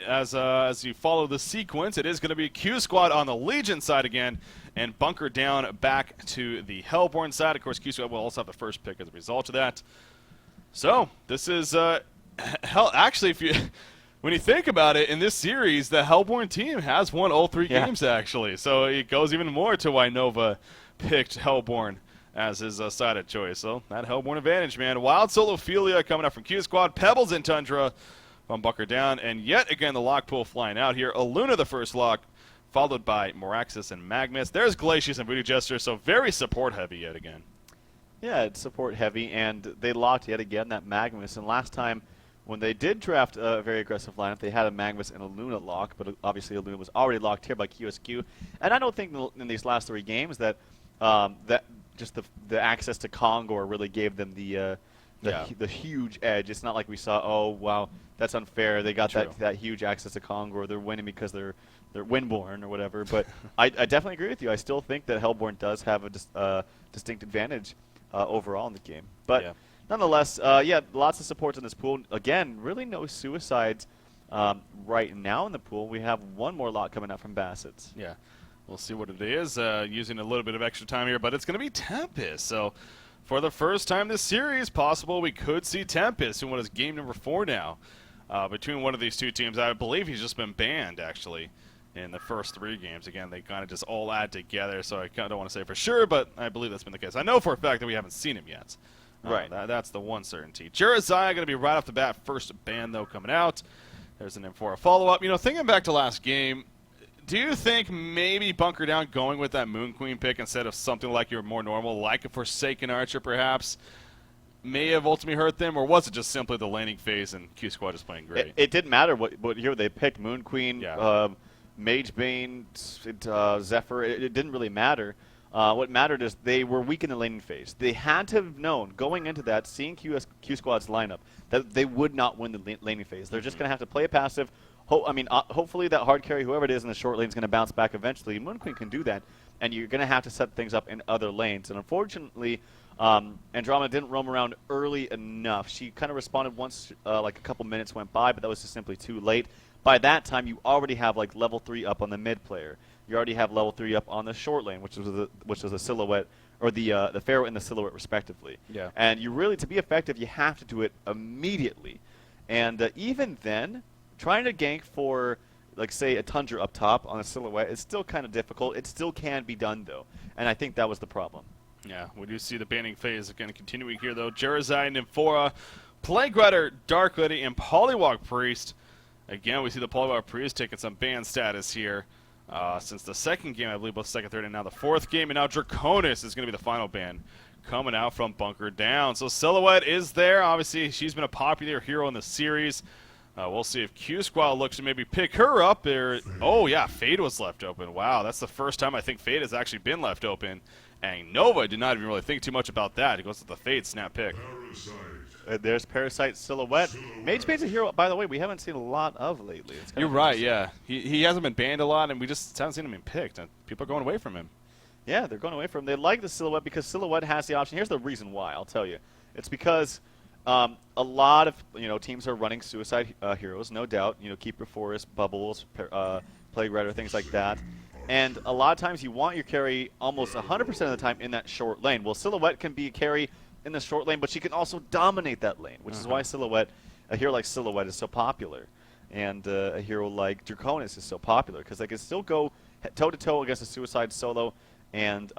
As you follow the sequence, it is going to be Q Squad on the Legion side again, and Bunker down back to the Hellborne side. Of course, Q Squad will also have the first pick as a result of that. So this is actually, if you when you think about it, in this series, the Hellborne team has won all three games actually. So it goes even more to why Nova picked Hellborne as his side of choice. So that Hellborne advantage, man. Wild Solophilia coming up from Q Squad. Pebbles in Tundra from Bunker down. And yet again, the lock pool flying out here. Aluna the first lock, followed by Moraxis and Magnus. There's Glacius and Voodoo Jester. So very support heavy yet again. Yeah, it's support heavy, and they locked yet again that Magnus. And last time, when they did draft a very aggressive lineup, they had a Magnus and a Luna lock, but obviously Luna was already locked here by QsQ. And I don't think in these last three games that just the access to Congor really gave them the huge edge. It's not like we saw, oh wow, that's unfair. They got that huge access to Congor. They're winning because they're Windborn or whatever. But I definitely agree with you. I still think that Hellborne does have a distinct advantage overall in the game. But nonetheless, lots of supports in this pool. Again, really no suicides right now in the pool. We have one more lot coming out from Bassett's. Yeah. We'll see what it is, using a little bit of extra time here, but it's going to be Tempest. So for the first time this series, possible we could see Tempest in what is game number 4 now. Between one of these two teams, I believe he's just been banned, actually, in the first 3 games. Again, they kind of just all add together, so I kind of don't want to say for sure, but I believe that's been the case. I know for a fact that we haven't seen him yet. Right. That's the one certainty. Juraziah going to be right off the bat, first ban, though, coming out. There's an M4 follow-up. You know, thinking back to last game, do you think maybe Bunker down going with that Moon Queen pick instead of something like your more normal, like a Forsaken Archer perhaps, may have ultimately hurt them, or was it just simply the laning phase and Q Squad is playing great? It didn't matter what here they picked. Moon Queen, Mage Bane, Zephyr. It didn't really matter. What mattered is they were weak in the laning phase. They had to have known going into that, seeing Q Squad's lineup, that they would not win the laning phase. They're just going to have to play a passive. Hopefully that hard carry, whoever it is in the short lane, is going to bounce back eventually. Moon Queen can do that, and you're going to have to set things up in other lanes. And unfortunately, Andromeda didn't roam around early enough. She kind of responded once, like a couple minutes went by, but that was just simply too late. By that time, you already have like level 3 up on the mid player. You already have level 3 up on the short lane, which was a silhouette, or the Pharaoh and the silhouette respectively. Yeah. And you really, to be effective, you have to do it immediately. And even then, trying to gank for, like, say, a Tundra up top on a silhouette is still kind of difficult. It still can be done, though, and I think that was the problem. Yeah, we do see the banning phase again continuing here, though. Juraziah, Nymphora, Plague Rider, Dark Lady, and Polywog Priest. Again, we see the Polywog Priest taking some ban status here since the second game, I believe, both second, third, and now the fourth game. And now Draconis is going to be the final ban coming out from Bunker down. So Silhouette is there. Obviously, she's been a popular hero in the series. We'll see if Q Squad looks to maybe pick her up there. Oh, yeah, Fade was left open. Wow, that's the first time I think Fade has actually been left open. And Nova did not even really think too much about that. He goes with the Fade snap pick. There's Parasite Silhouette. Mage Bane's a hero, by the way, we haven't seen a lot of lately. You're right, yeah. He hasn't been banned a lot, and we just haven't seen him being picked. And people are going away from him. Yeah, they're going away from him. They like the Silhouette because Silhouette has the option. Here's the reason why, I'll tell you. It's because a lot of teams are running Suicide heroes, no doubt. Keeper Forest, Bubbles, Plague Rider, things like that. And a lot of times you want your carry almost 100% of the time in that short lane. Well, Silhouette can be a carry in the short lane, but she can also dominate that lane, which is why a hero like Silhouette is so popular. And a hero like Draconis is so popular because they can still go toe-to-toe against a Suicide solo and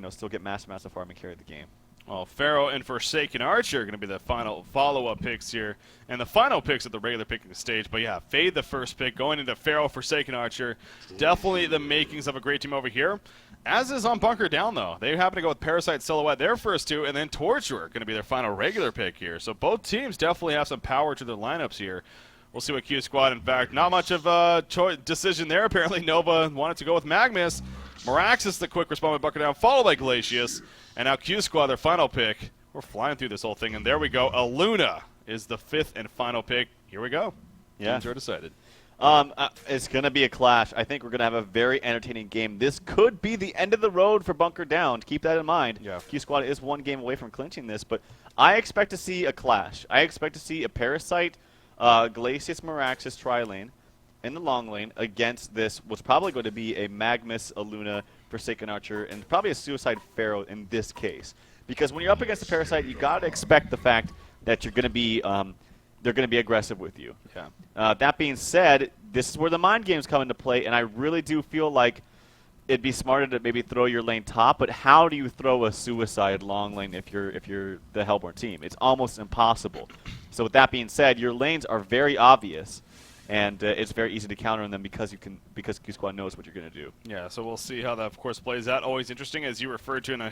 still get massive farm and carry the game. Well, Pharaoh and Forsaken Archer are going to be the final follow-up picks here. And the final picks at the regular picking stage. But yeah, Fade the first pick, going into Pharaoh, Forsaken Archer. Definitely the makings of a great team over here. As is on Bunker down, though. They happen to go with Parasite Silhouette, their first two, and then Torturer going to be their final regular pick here. So both teams definitely have some power to their lineups here. We'll see what Q Squad, in fact, not much of a decision there. Apparently Nova wanted to go with Magnus. Moraxis, the quick response by Bunker down, followed by Glacius. And now Q Squad, their final pick. We're flying through this whole thing, and there we go. Aluna is the 5th and final pick. Here we go. Yeah. Teams are decided. It's going to be a clash. I think we're going to have a very entertaining game. This could be the end of the road for Bunker down. Keep that in mind. Yeah. Q Squad is one game away from clinching this, but I expect to see a clash. I expect to see a Parasite, Glacius, Moraxis tri-lane. in the long lane against this was probably going to be a Magnus, a Luna, Forsaken Archer, and probably a Suicide Pharaoh in this case. Because when you're up against a Parasite, you got to expect the fact that you're going to be they're going to be aggressive with you. Yeah. That being said, this is where the mind games come into play, and I really do feel like it'd be smarter to maybe throw your lane top, but how do you throw a Suicide long lane if you're the Hellborne team? It's almost impossible. So with that being said, your lanes are very obvious, and it's very easy to counter on them because QsQ knows what you're going to do. Yeah, so we'll see how that, of course, plays out. Always interesting, as you referred to, and I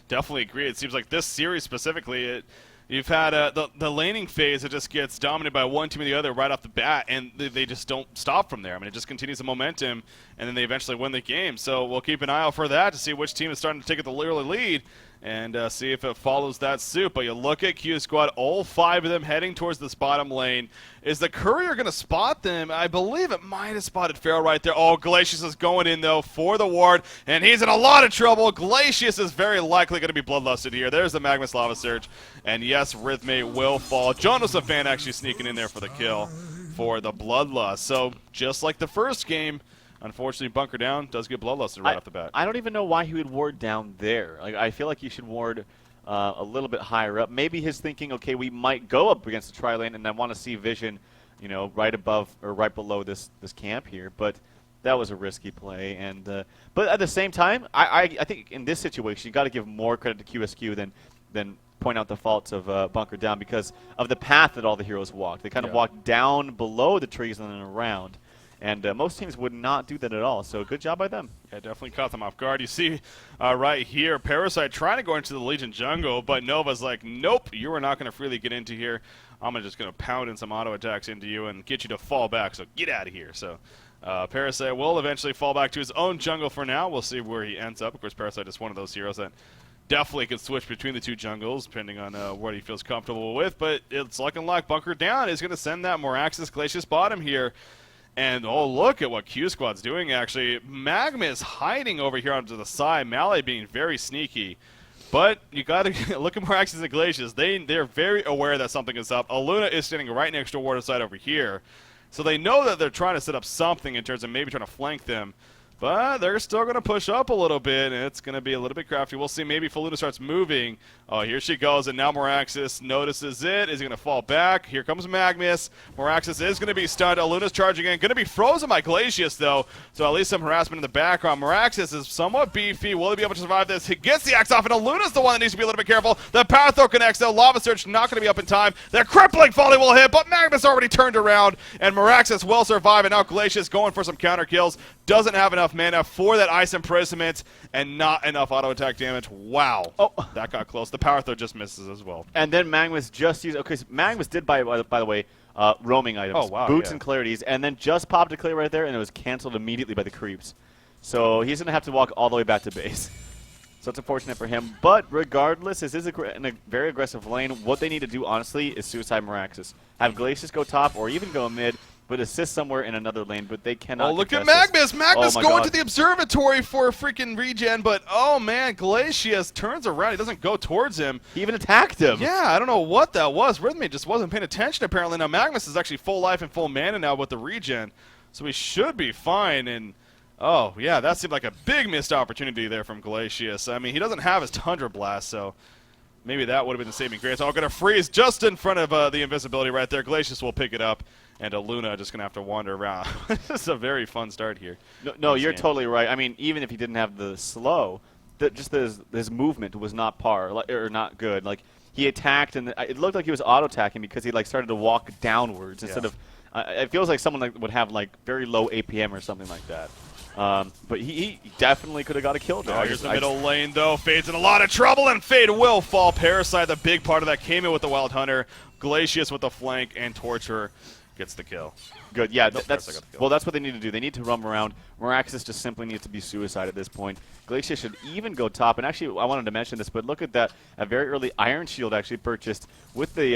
definitely agree. It seems like this series specifically, you've had the laning phase that just gets dominated by one team or the other right off the bat, and they just don't stop from there. I mean, it just continues the momentum, and then they eventually win the game. So we'll keep an eye out for that to see which team is starting to take the early lead and see if it follows that suit. But you look at QsQ, all 5 of them heading towards this bottom lane. Is the courier going to spot them? I believe it might have spotted Pharaoh right there. Oh, Glacius is going in, though, for the ward, and he's in a lot of trouble. Glacius is very likely going to be bloodlusted here. There's the Magnus Lava Surge, and yes, Rhythmate will fall. Joseph Fan actually sneaking in there for the kill for the Bloodlust. So just like the first game, unfortunately, Bunker down does get bloodlusted right off the bat. I don't even know why he would ward down there. Like, I feel like you should ward a little bit higher up. Maybe his thinking, okay, we might go up against the tri-lane, and I want to see vision, you know, right above or right below this camp here. But that was a risky play. And but at the same time, I think in this situation, you got to give more credit to QsQ than point out the faults of Bunker down because of the path that all the heroes walked. They kind of walked down below the trees and then around. And most teams would not do that at all, so good job by them. Yeah, definitely caught them off guard. You see right here, Parasite trying to go into the Legion jungle, but Nova's like, nope, you are not going to freely get into here. I'm just going to pound in some auto attacks into you and get you to fall back, so get out of here. So Parasite will eventually fall back to his own jungle for now. We'll see where he ends up. Of course, Parasite is one of those heroes that definitely can switch between the two jungles, depending on what he feels comfortable with. But it's looking like Bunker down is going to send that Moraxis Glacius bottom here. And, oh, look at what QsQ's doing, actually. Magma's hiding over here onto the side. Melee being very sneaky. But you got to look at Moraxis and Glacius. They're very aware that something is up. Aluna is standing right next to Waterside over here. So they know that they're trying to set up something in terms of maybe trying to flank them. But they're still going to push up a little bit, and it's going to be a little bit crafty. We'll see. Maybe if Aluna starts moving. Oh, here she goes, and now Moraxis notices it. Is he going to fall back? Here comes Magnus. Moraxis is going to be stunned. Aluna's charging in. Going to be frozen by Glacius, though, so at least some harassment in the background. Moraxis is somewhat beefy. Will he be able to survive this? He gets the axe off, and Aluna's the one that needs to be a little bit careful. The power throw connects, though. Lava Surge not going to be up in time. The crippling volley will hit, but Magnus already turned around, and Moraxis will survive, and now Glacius going for some counter kills. Doesn't have enough mana for that ice imprisonment and not enough auto attack damage. Wow. Oh, that got close. The power throw just misses as well. And then Magnus just used, okay, so Magnus did by the way, roaming items, oh, wow, boots and clarities, and then just popped a clear right there, and it was canceled immediately by the creeps. So he's going to have to walk all the way back to base. So it's unfortunate for him. But regardless, this is in a very aggressive lane. What they need to do, honestly, is suicide Moraxis. Have Glacius go top or even go mid, but assist somewhere in another lane, but they cannot. Oh, look at Magnus! Magnus oh going to the observatory for a freaking regen, but oh man, Glacius turns around. He doesn't go towards him. He even attacked him. Yeah, I don't know what that was. Rhythmate just wasn't paying attention apparently. Now Magnus is actually full life and full mana now with the regen, so he should be fine. And oh yeah, that seemed like a big missed opportunity there from Glacius. I mean, he doesn't have his Tundra Blast, so maybe that would have been the saving grace. Oh, going to freeze just in front of the invisibility right there. Glacius will pick it up. And Aluna just going to have to wander around. This is a very fun start here. No, you're totally right. I mean, even if he didn't have the slow, just his movement was not or not good. Like, he attacked, and it looked like he was auto-attacking because he, like, started to walk downwards instead of it feels like someone would have, like, very low APM or something like that. But he definitely could have got a kill there. Oh, here's the middle lane, though. Fade's in a lot of trouble, and Fade will fall. Parasite, the big part of that, came in with the Wild Hunter. Glacius with the flank, and Torture gets the kill. Good, yeah, that's what they need to do. They need to roam around. Moraxis just simply needs to be suicide at this point. Glacius should even go top. And actually, I wanted to mention this, but look at that. A very early Iron Shield actually purchased with the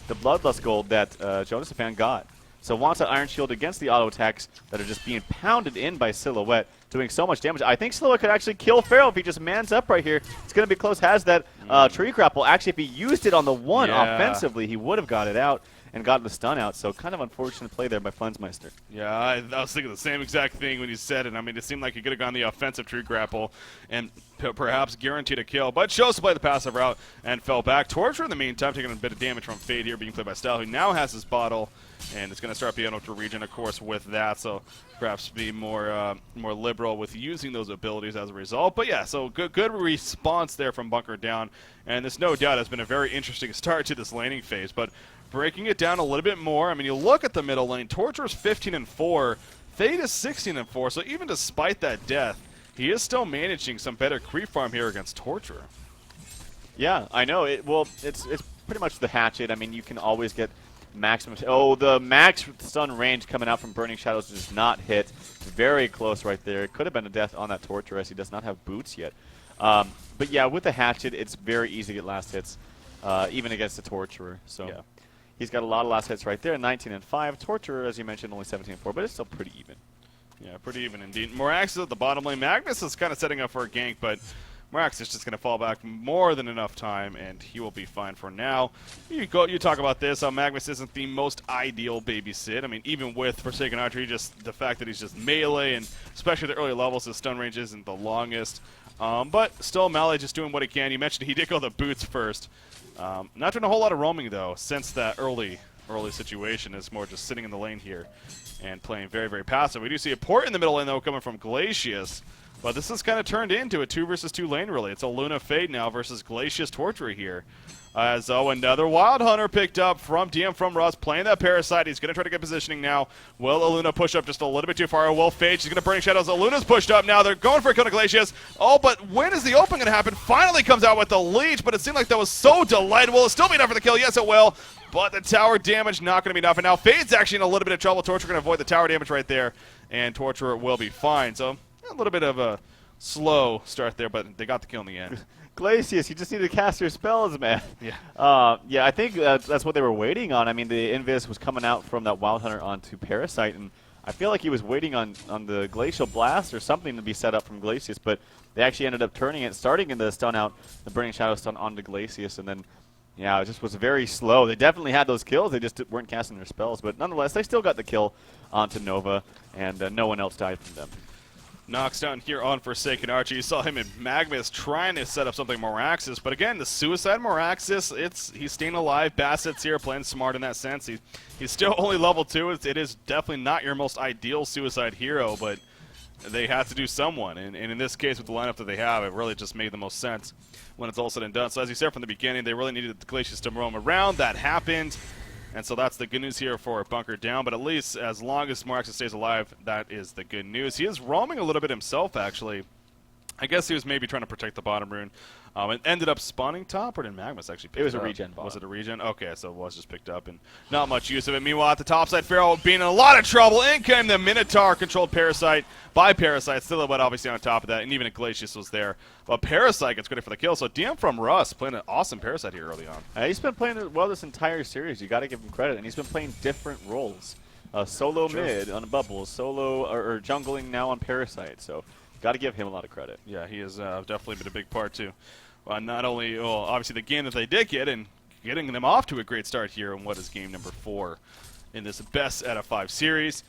Bloodlust gold that Jonas Fan got. So wants that Iron Shield against the auto attacks that are just being pounded in by Silhouette, doing so much damage. I think Silhouette could actually kill Pharaoh if he just mans up right here. It's going to be close. Has that tree grapple. Actually, if he used it on the one offensively, he would have got it out. and got the stun out. So kind of unfortunate play there by Flensmeister. Yeah, I was thinking the same exact thing when you said it. I mean, it seemed like he could have gone the offensive tree grapple and perhaps guaranteed a kill, but chose to play the passive route and fell back. Torture, in the meantime, taking a bit of damage from Fade here, being played by Style, who now has his bottle, and it's going to start being able to regen, of course, with that. So perhaps be more liberal with using those abilities as a result. But yeah, so good response there from Bunker down, and this no doubt has been a very interesting start to this laning phase. But breaking it down a little bit more, I mean, you look at the middle lane. Torture is 15-4, Fade is 16-4. So even despite that death, he is still managing some better creep farm here against Torture. Yeah, I know. It's pretty much the hatchet. I mean, you can always get maximum. Oh, the max stun range coming out from Burning Shadows does not hit. Very close right there. It could have been a death on that Torture as he does not have boots yet. But yeah, with the hatchet, it's very easy to get last hits, even against the Torturer. So Yeah. he's got a lot of last hits right there. 19-5. Torturer, as you mentioned, only 17-4, but it's still pretty even. Yeah, pretty even indeed. Morax is at the bottom lane. Magnus is kind of setting up for a gank, but Morax is just going to fall back more than enough time, and he will be fine for now. You talk about this, how Magnus isn't the most ideal babysit. I mean, even with Forsaken Archery, just the fact that he's just melee, and especially the early levels, his stun range isn't the longest. But still, Melee just doing what he can. You mentioned he did go the boots first. Not doing a whole lot of roaming, though, since that early situation. Is more just sitting in the lane here and playing very, very passive. We do see a port in the middle lane, though, coming from Glacius. But this has kind of turned into a 2 versus 2 lane, really. It's a Luna Fade now versus Glacius Torture here. As another Wild Hunter picked up from DM from Russ, playing that Parasite. He's going to try to get positioning now. Will Aluna push up just a little bit too far? Will Fade? She's going to Burning Shadows. Aluna's pushed up now. They're going for a kill to Glacius. Oh, but when is the open going to happen? Finally comes out with the Leech, but it seemed like that was so delayed. Will it still be enough for the kill? Yes, it will. But the tower damage not going to be enough. And now Fade's actually in a little bit of trouble. Torture going to avoid the tower damage right there, and Torture will be fine. So a little bit of a slow start there, but they got the kill in the end. Glacius, you just need to cast your spells, man. Yeah. Yeah, I think that's what they were waiting on. I mean, the Invis was coming out from that Wild Hunter onto Parasite, and I feel like he was waiting on the Glacial Blast or something to be set up from Glacius, but they actually ended up turning it, starting in the stun out, the Burning Shadow stun onto Glacius, and then, yeah, it just was very slow. They definitely had those kills, they just weren't casting their spells, but nonetheless, they still got the kill onto Nova, and no one else died from them. Knocks down here on Forsaken Archer. You saw him in Magnus trying to set up something Moraxis, but again, the Suicide Moraxis, he's staying alive. Bassett's here playing smart in that sense. He's still only level 2. It is definitely not your most ideal Suicide hero, but they had to do someone, and in this case, with the lineup that they have, it really just made the most sense when it's all said and done. So as you said from the beginning, they really needed the Glacius to roam around. That happened. And so that's the good news here for Bunker down, but at least as long as Moraxis stays alive, that is the good news. He is roaming a little bit himself, actually. I guess he was maybe trying to protect the bottom rune. It ended up spawning top, or did Magnus actually pick it up? It was a regen bottom. Was it a regen? Okay, so it was just picked up, and not much use of it. Meanwhile, at the top side, Pharaoh being in a lot of trouble. In came the Minotaur-controlled Parasite by Parasite. Still, but obviously on top of that, and even a Glacius was there. But Parasite gets credit for the kill, so DM from Russ playing an awesome Parasite here early on. He's been playing it well this entire series. You got to give him credit, and he's been playing different roles. Solo mid on a bubble, solo or jungling now on Parasite, so got to give him a lot of credit. Yeah, he has definitely been a big part, too. Not only, well, obviously the game that they did get, and getting them off to a great start here in what is game number 4 in this best out of 5 series.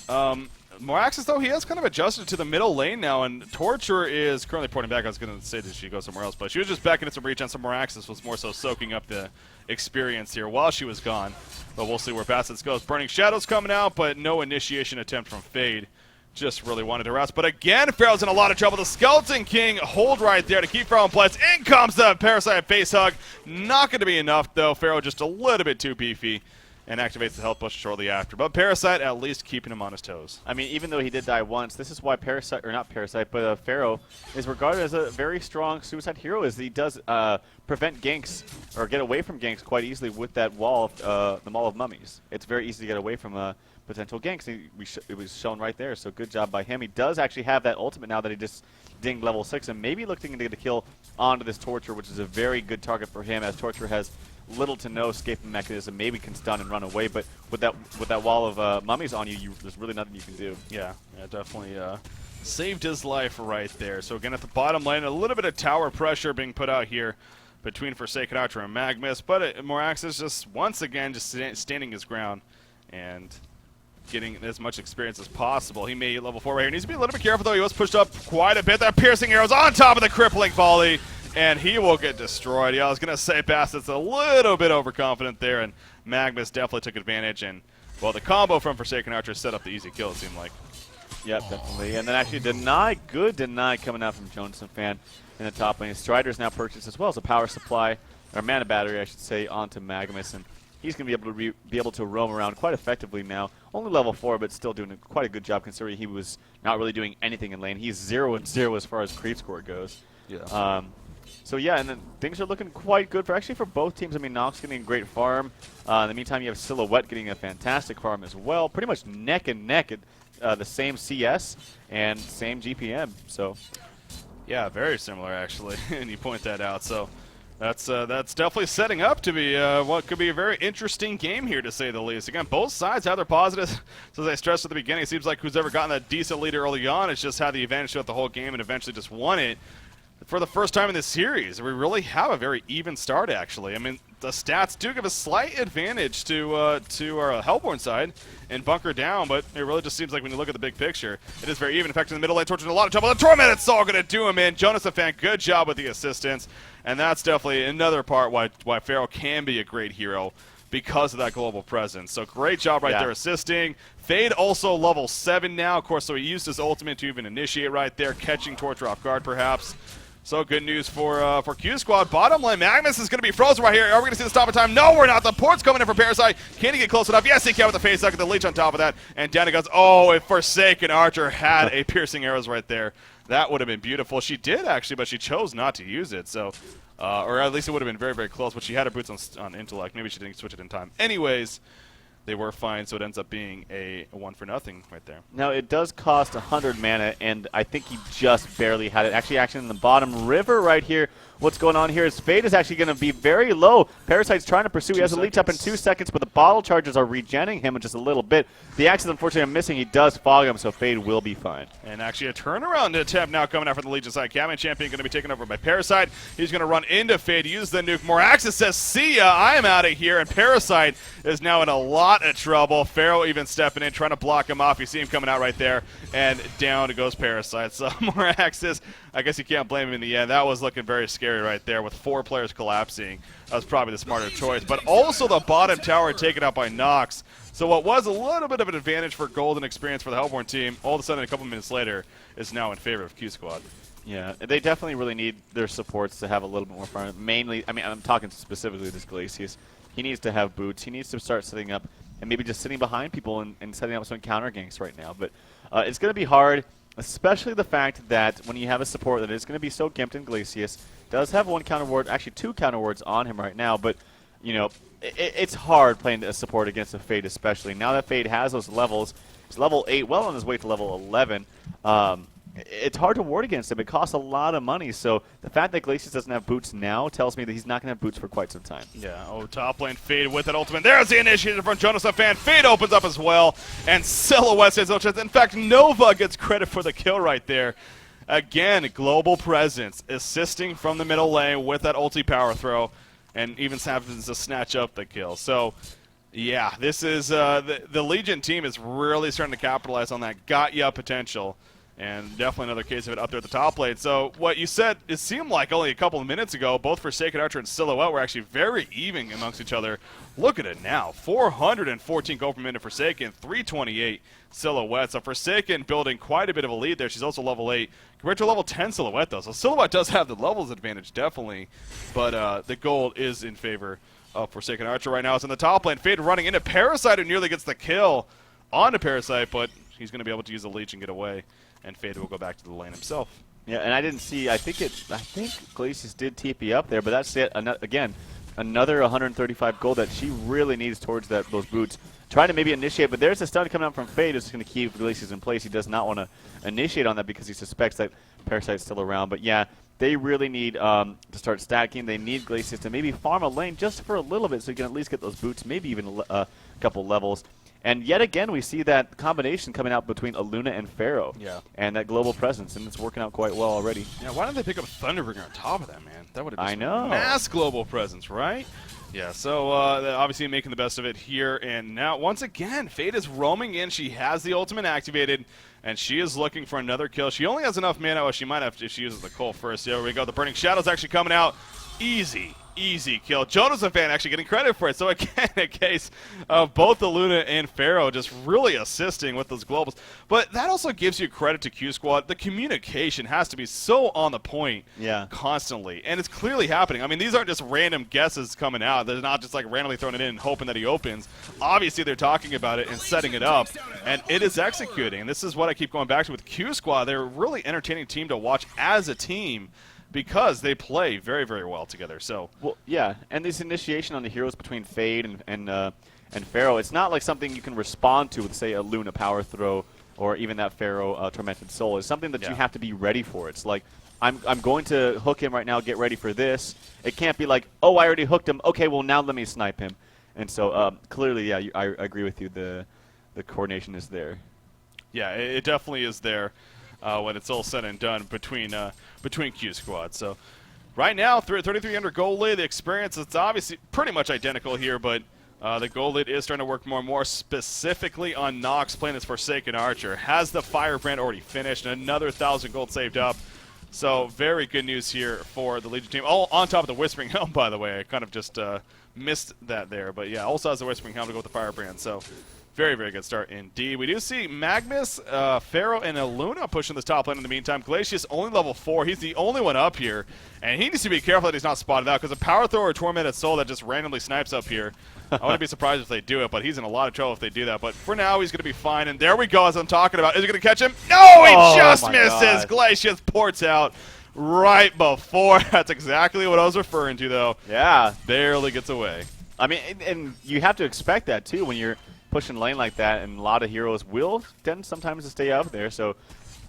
Moraxis, though, he has kind of adjusted to the middle lane now, and Torture is currently porting back. I was going to say that she goes somewhere else, but she was just backing into some regen, so Moraxis was more so soaking up the experience here while she was gone. But we'll see where Bassett's goes. Burning Shadows coming out, but no initiation attempt from Fade. Just really wanted to rest. But again, Pharaoh's in a lot of trouble. The Skeleton King hold right there to keep Pharaoh in place. In comes the Parasite face hug. Not going to be enough, though. Pharaoh just a little bit too beefy and activates the health push shortly after. But Parasite at least keeping him on his toes. I mean, even though he did die once, this is why Parasite, or not Parasite, but Pharaoh is regarded as a very strong Suicide hero, as he does prevent ganks, or get away from ganks quite easily with that wall, the Maul of Mummies. It's very easy to get away from potential ganks. It was shown right there, so good job by him. He does actually have that ultimate now that he just dinged level 6, and maybe looking to get a kill onto this Torture, which is a very good target for him, as Torture has little to no escaping mechanism, maybe can stun and run away, but with that wall of mummies on you, there's really nothing you can do. Yeah, definitely saved his life right there. So again, at the bottom lane, a little bit of tower pressure being put out here between Forsaken Archer and Magnus, but Moraxis just once again just standing his ground and getting as much experience as possible. He made level 4 right here. Needs to be a little bit careful, though. He was pushed up quite a bit. That piercing arrow's on top of the crippling volley, and he will get destroyed. Yeah, I was going to say Bassett's a little bit overconfident there, and Magnus definitely took advantage. And, well, the combo from Forsaken Archer set up the easy kill, it seemed like. Yep, definitely. And then actually good deny coming out from Jonathan Fan in the top lane. Strider's now purchased as well as a power supply, or mana battery, I should say, onto Magnus. And he's going to be able to roam around quite effectively now. Only level 4, but still doing quite a good job considering he was not really doing anything in lane. He's 0-0 as far as creep score goes. Yeah. So yeah, and then things are looking quite good for both teams. I mean, Nox getting a great farm. In the meantime, you have Silhouette getting a fantastic farm as well. Pretty much neck and neck at the same CS and same GPM. So yeah, very similar actually, and you point that out. So that's definitely setting up to be what could be a very interesting game here, to say the least. Again, both sides have their positives. So as I stressed at the beginning, it seems like who's ever gotten that decent lead early on has just had the advantage throughout the whole game and eventually just won it. For the first time in this series, we really have a very even start, actually. I mean, the stats do give a slight advantage to our Hellborne side and Bunker down, but it really just seems like when you look at the big picture, it is very even. In fact, in the middle lane, Torch in a lot of trouble. The Torment, it's all going to do him in. Jonas Fan, good job with the assistance, and that's definitely another part why Pharaoh can be a great hero, because of that global presence. So great job right there assisting. Fade also level 7 now, of course, so he used his ultimate to even initiate right there, catching Torture off guard perhaps. So good news for Q Squad. Bottom lane, Magnus is going to be frozen right here. Are we going to see the stop of time? No, we're not. The port's coming in for Parasite. Can he get close enough? Yes, he can with the face suck, the leech on top of that. And down it goes. Oh, if Forsaken Archer had a piercing arrows right there, that would have been beautiful. She did, actually, but she chose not to use it. So, or at least it would have been very, very close. But she had her boots on intellect. Maybe she didn't switch it in time. Anyways, they were fine, so it ends up being a 1-for-0 right there. Now, it does cost 100 mana, and I think he just barely had it. Actually, in the bottom river right here, what's going on here is Fade is actually going to be very low. Parasite's trying to pursue. He has a leech up in 2 seconds, but the bottle charges are regenning him in just a little bit. The axes, unfortunately, are missing. He does fog him, so Fade will be fine. And actually a turnaround attempt now coming out from the Legion side. Catman Champion going to be taken over by Parasite. He's going to run into Fade, use the nuke. Moraxis says, see ya, I am out of here. And Parasite is now in a lot of trouble. Pharaoh even stepping in, trying to block him off. You see him coming out right there, and down goes Parasite. So Moraxis, I guess you can't blame him in the end. That was looking very scary right there with 4 players collapsing. That was probably the smarter choice. But also the bottom tower taken out by Nox. So what was a little bit of an advantage for golden experience for the Hellborne team, all of a sudden a couple minutes later, is now in favor of Q Squad. Yeah, they definitely really need their supports to have a little bit more fun. Mainly, I mean, I'm talking specifically this Glacius. He needs to have boots. He needs to start setting up and maybe just sitting behind people and setting up some counter ganks right now. But it's going to be hard, especially the fact that when you have a support that is going to be so gimped in Glacius, does have 1 counter ward, actually 2 counter wards on him right now, but, you know, it's hard playing a support against a Fade, especially. Now that Fade has those levels, he's level 8, well on his way to level 11. It's hard to ward against him. It costs a lot of money, so the fact that Glacius doesn't have boots now tells me that he's not going to have boots for quite some time. Yeah, top lane Fade with that ultimate. There's the initiator from Jonas Fan. Fade opens up as well, and Silhouette says no chance. In fact, Nova gets credit for the kill right there. Again, global presence, assisting from the middle lane with that ulti power throw, and even happens to snatch up the kill. So, yeah, this is the Legion team is really starting to capitalize on that got-ya potential, and definitely another case of it up there at the top lane. So what you said, it seemed like only a couple of minutes ago, both Forsaken Archer and Silhouette were actually very even amongst each other. Look at it now, 414 gold per minute Forsaken, 328 Silhouette. So Forsaken building quite a bit of a lead there. She's also level 8. Compared to level 10 Silhouette, though. So Silhouette does have the levels advantage, definitely. But the gold is in favor of Forsaken Archer right now. It's in the top lane. Fade running into Parasite, who nearly gets the kill onto Parasite, but he's going to be able to use the leech and get away. And Fade will go back to the lane himself. Yeah, and I didn't see, I think Glacius did TP up there, but that's it. Again, another 135 gold that she really needs towards those boots. Trying to maybe initiate, but there's a stun coming out from Fade who's going to keep Glacius in place. He does not want to initiate on that because he suspects that Parasite's still around. But yeah, they really need to start stacking. They need Glacius to maybe farm a lane just for a little bit so he can at least get those boots, maybe even a couple levels. And yet again, we see that combination coming out between Aluna and Pharaoh. Yeah. And that global presence, and it's working out quite well already. Yeah, why didn't they pick up Thunderbringer on top of that, man? That would have I been know. mass global presence, right? Yeah, so obviously making the best of it here. And now, once again, Fate is roaming in. She has the ultimate activated, and she is looking for another kill. She only has enough mana. Oh, she might have to, if she uses the Coal first. There we go. The Burning Shadow's actually coming out. Easy kill. Jonathan fan actually getting credit for it. So again, a case of both the Luna and Pharaoh just really assisting with those globals. But that also gives you credit to QsQ. The communication has to be so on the point constantly. And it's clearly happening. I mean, these aren't just random guesses coming out. They're not just like randomly throwing it in and hoping that he opens. Obviously, they're talking about it and setting it up. And it is executing. And this is what I keep going back to with QsQ. They're a really entertaining team to watch as a team, because they play very, very well together. So, well, yeah, and this initiation on the heroes between Fade and Pharaoh, it's not like something you can respond to with, say, a Luna power throw or even that Pharaoh Tormented Soul. It's something that you have to be ready for. It's like, I'm going to hook him right now, get ready for this. It can't be like, oh, I already hooked him. Okay, well, now let me snipe him. And so, clearly, yeah, I agree with you. The coordination is there. Yeah, it definitely is there. When it's all said and done between QsQ. So right now, 3,300 gold lead. The experience, it's obviously pretty much identical here, but the gold lead is starting to work more and more, specifically on Nox playing this Forsaken Archer. Has the Firebrand already finished, and another 1,000 gold saved up. So very good news here for the Legion team. All on top of the Whispering Helm, by the way. I kind of just missed that there. But yeah, also has the Whispering Helm to go with the Firebrand. So very, very good start indeed. We do see Magnus, Pharaoh, and Aluna pushing this top lane in the meantime. Glacius only level 4. He's the only one up here. And he needs to be careful that he's not spotted out, because a Power Thrower or Tormented Soul that just randomly snipes up here, I wouldn't be surprised if they do it, but he's in a lot of trouble if they do that. But for now, he's going to be fine. And there we go, as I'm talking about. Is he going to catch him? No, he just misses. Glacius ports out right before. That's exactly what I was referring to, though. Yeah. Barely gets away. I mean, and you have to expect that, too, when you're pushing lane like that, and a lot of heroes will tend sometimes to stay up there. So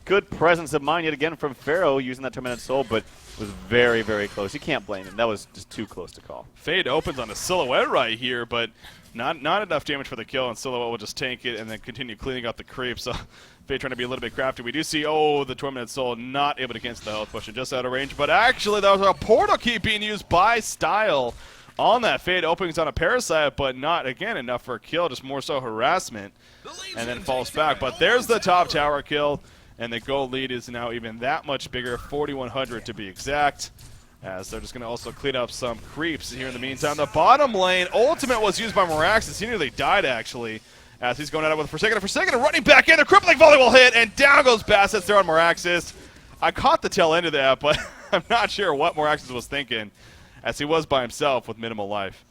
good presence of mind yet again from Pharaoh using that Tormented Soul, but was very, very close. You can't blame him. That was just too close to call. Fade opens on a Silhouette right here, but not enough damage for the kill, and Silhouette will just tank it and then continue cleaning up the creep. So Fade trying to be a little bit crafty. We do see, the Tormented Soul not able to cancel the health push and just out of range, but actually that was a portal key being used by Style on that. Fade openings on a Parasite, but not, again, enough for a kill, just more so harassment, and then falls back. But there's the top tower kill, and the gold lead is now even that much bigger, 4,100 to be exact, as they're just going to also clean up some creeps here in the meantime. The bottom lane, ultimate was used by Meraxis. He nearly died, actually, as he's going at it with Forsaken and running back in. The crippling volley will hit, and down goes Bassett there on Meraxis. I caught the tail end of that, but I'm not sure what Meraxis was thinking, as he was by himself with minimal life.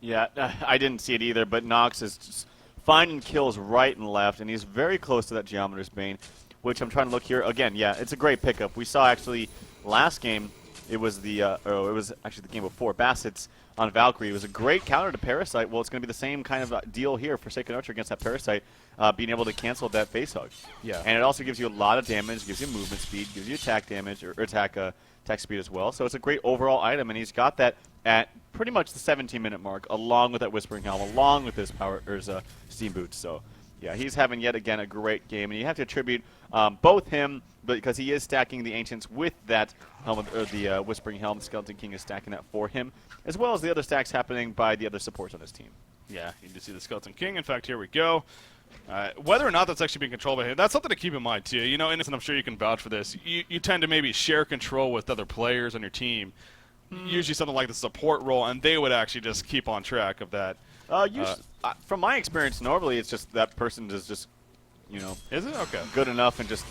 Yeah, I didn't see it either, but Nox is just finding kills right and left, and he's very close to that Geometer's Bane, which I'm trying to look here. Again, yeah, it's a great pickup. We saw actually last game, it was actually the game before, Bassett's on Valkyrie. It was a great counter to Parasite. Well, it's going to be the same kind of deal here for Forsaken Archer against that Parasite, being able to cancel that face hug. Yeah. And it also gives you a lot of damage, gives you movement speed, gives you attack damage, or attack speed as well. So it's a great overall item, and he's got that at pretty much the 17-minute mark, along with that Whispering Helm, along with his Steam Boots. So yeah, he's having yet again a great game, and you have to attribute both him, because he is stacking the Ancients with that helmet, or the Whispering Helm. The Skeleton King is stacking that for him, as well as the other stacks happening by the other supports on his team. Yeah, you can see the Skeleton King. In fact, here we go. Whether or not that's actually being controlled by him, that's something to keep in mind, too. You know, and I'm sure you can vouch for this. You tend to maybe share control with other players on your team, usually something like the support role, and they would actually just keep on track of that. From my experience, normally it's just that person is just, is it? Okay. good enough and just